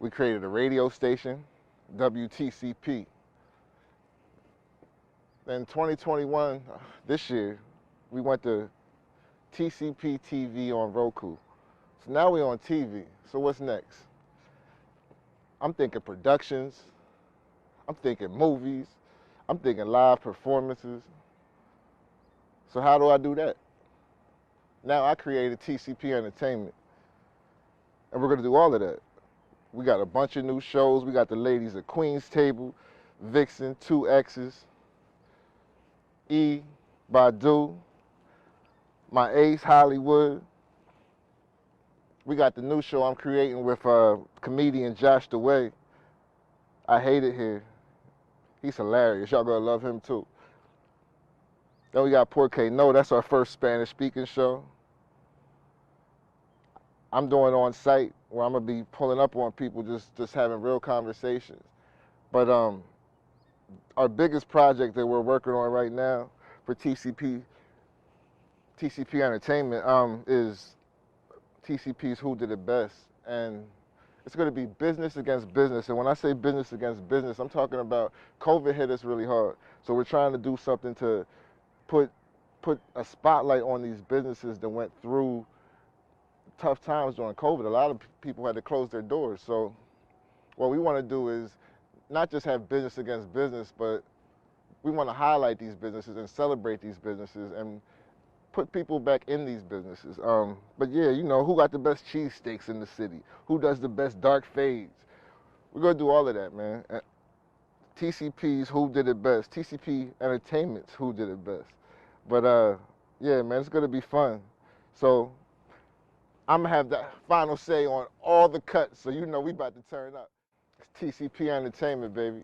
We created a radio station, WTCP. Then 2021, this year, we went to TCP TV on Roku. So now we're on TV. So what's next? I'm thinking productions. I'm thinking movies. I'm thinking live performances. So how do I do that? Now I created TCP Entertainment. And we're gonna do all of that. We got a bunch of new shows. We got the ladies at Queen's Table, Vixen, 2X's, E, Badu, my ace, Hollywood. We got the new show I'm creating with comedian Josh DeWay. I Hate It Here. He's hilarious. Y'all gonna love him too. Then we got Porque No, that's our first Spanish speaking show. I'm doing on site where I'm gonna be pulling up on people, just having real conversations. But our biggest project that we're working on right now for TCP Entertainment is TCP's Who Did It Best, and it's going to be business against business. And when I say business against business, I'm talking about COVID hit us really hard. So we're trying to do something to put a spotlight on these businesses that went through tough times during COVID. A lot of people had to close their doors. So what we want to do is not just have business against business, but we want to highlight these businesses and celebrate these businesses and put people back in these businesses. But yeah, you know, who got the best cheesesteaks in the city? Who does the best dark fades? We're going to do all of that, man. TCP's Who Did It Best. TCP Entertainment's Who Did It Best. But yeah, man, it's going to be fun. So I'm going to have the final say on all the cuts, so you know we about to turn up. It's TCP Entertainment, baby.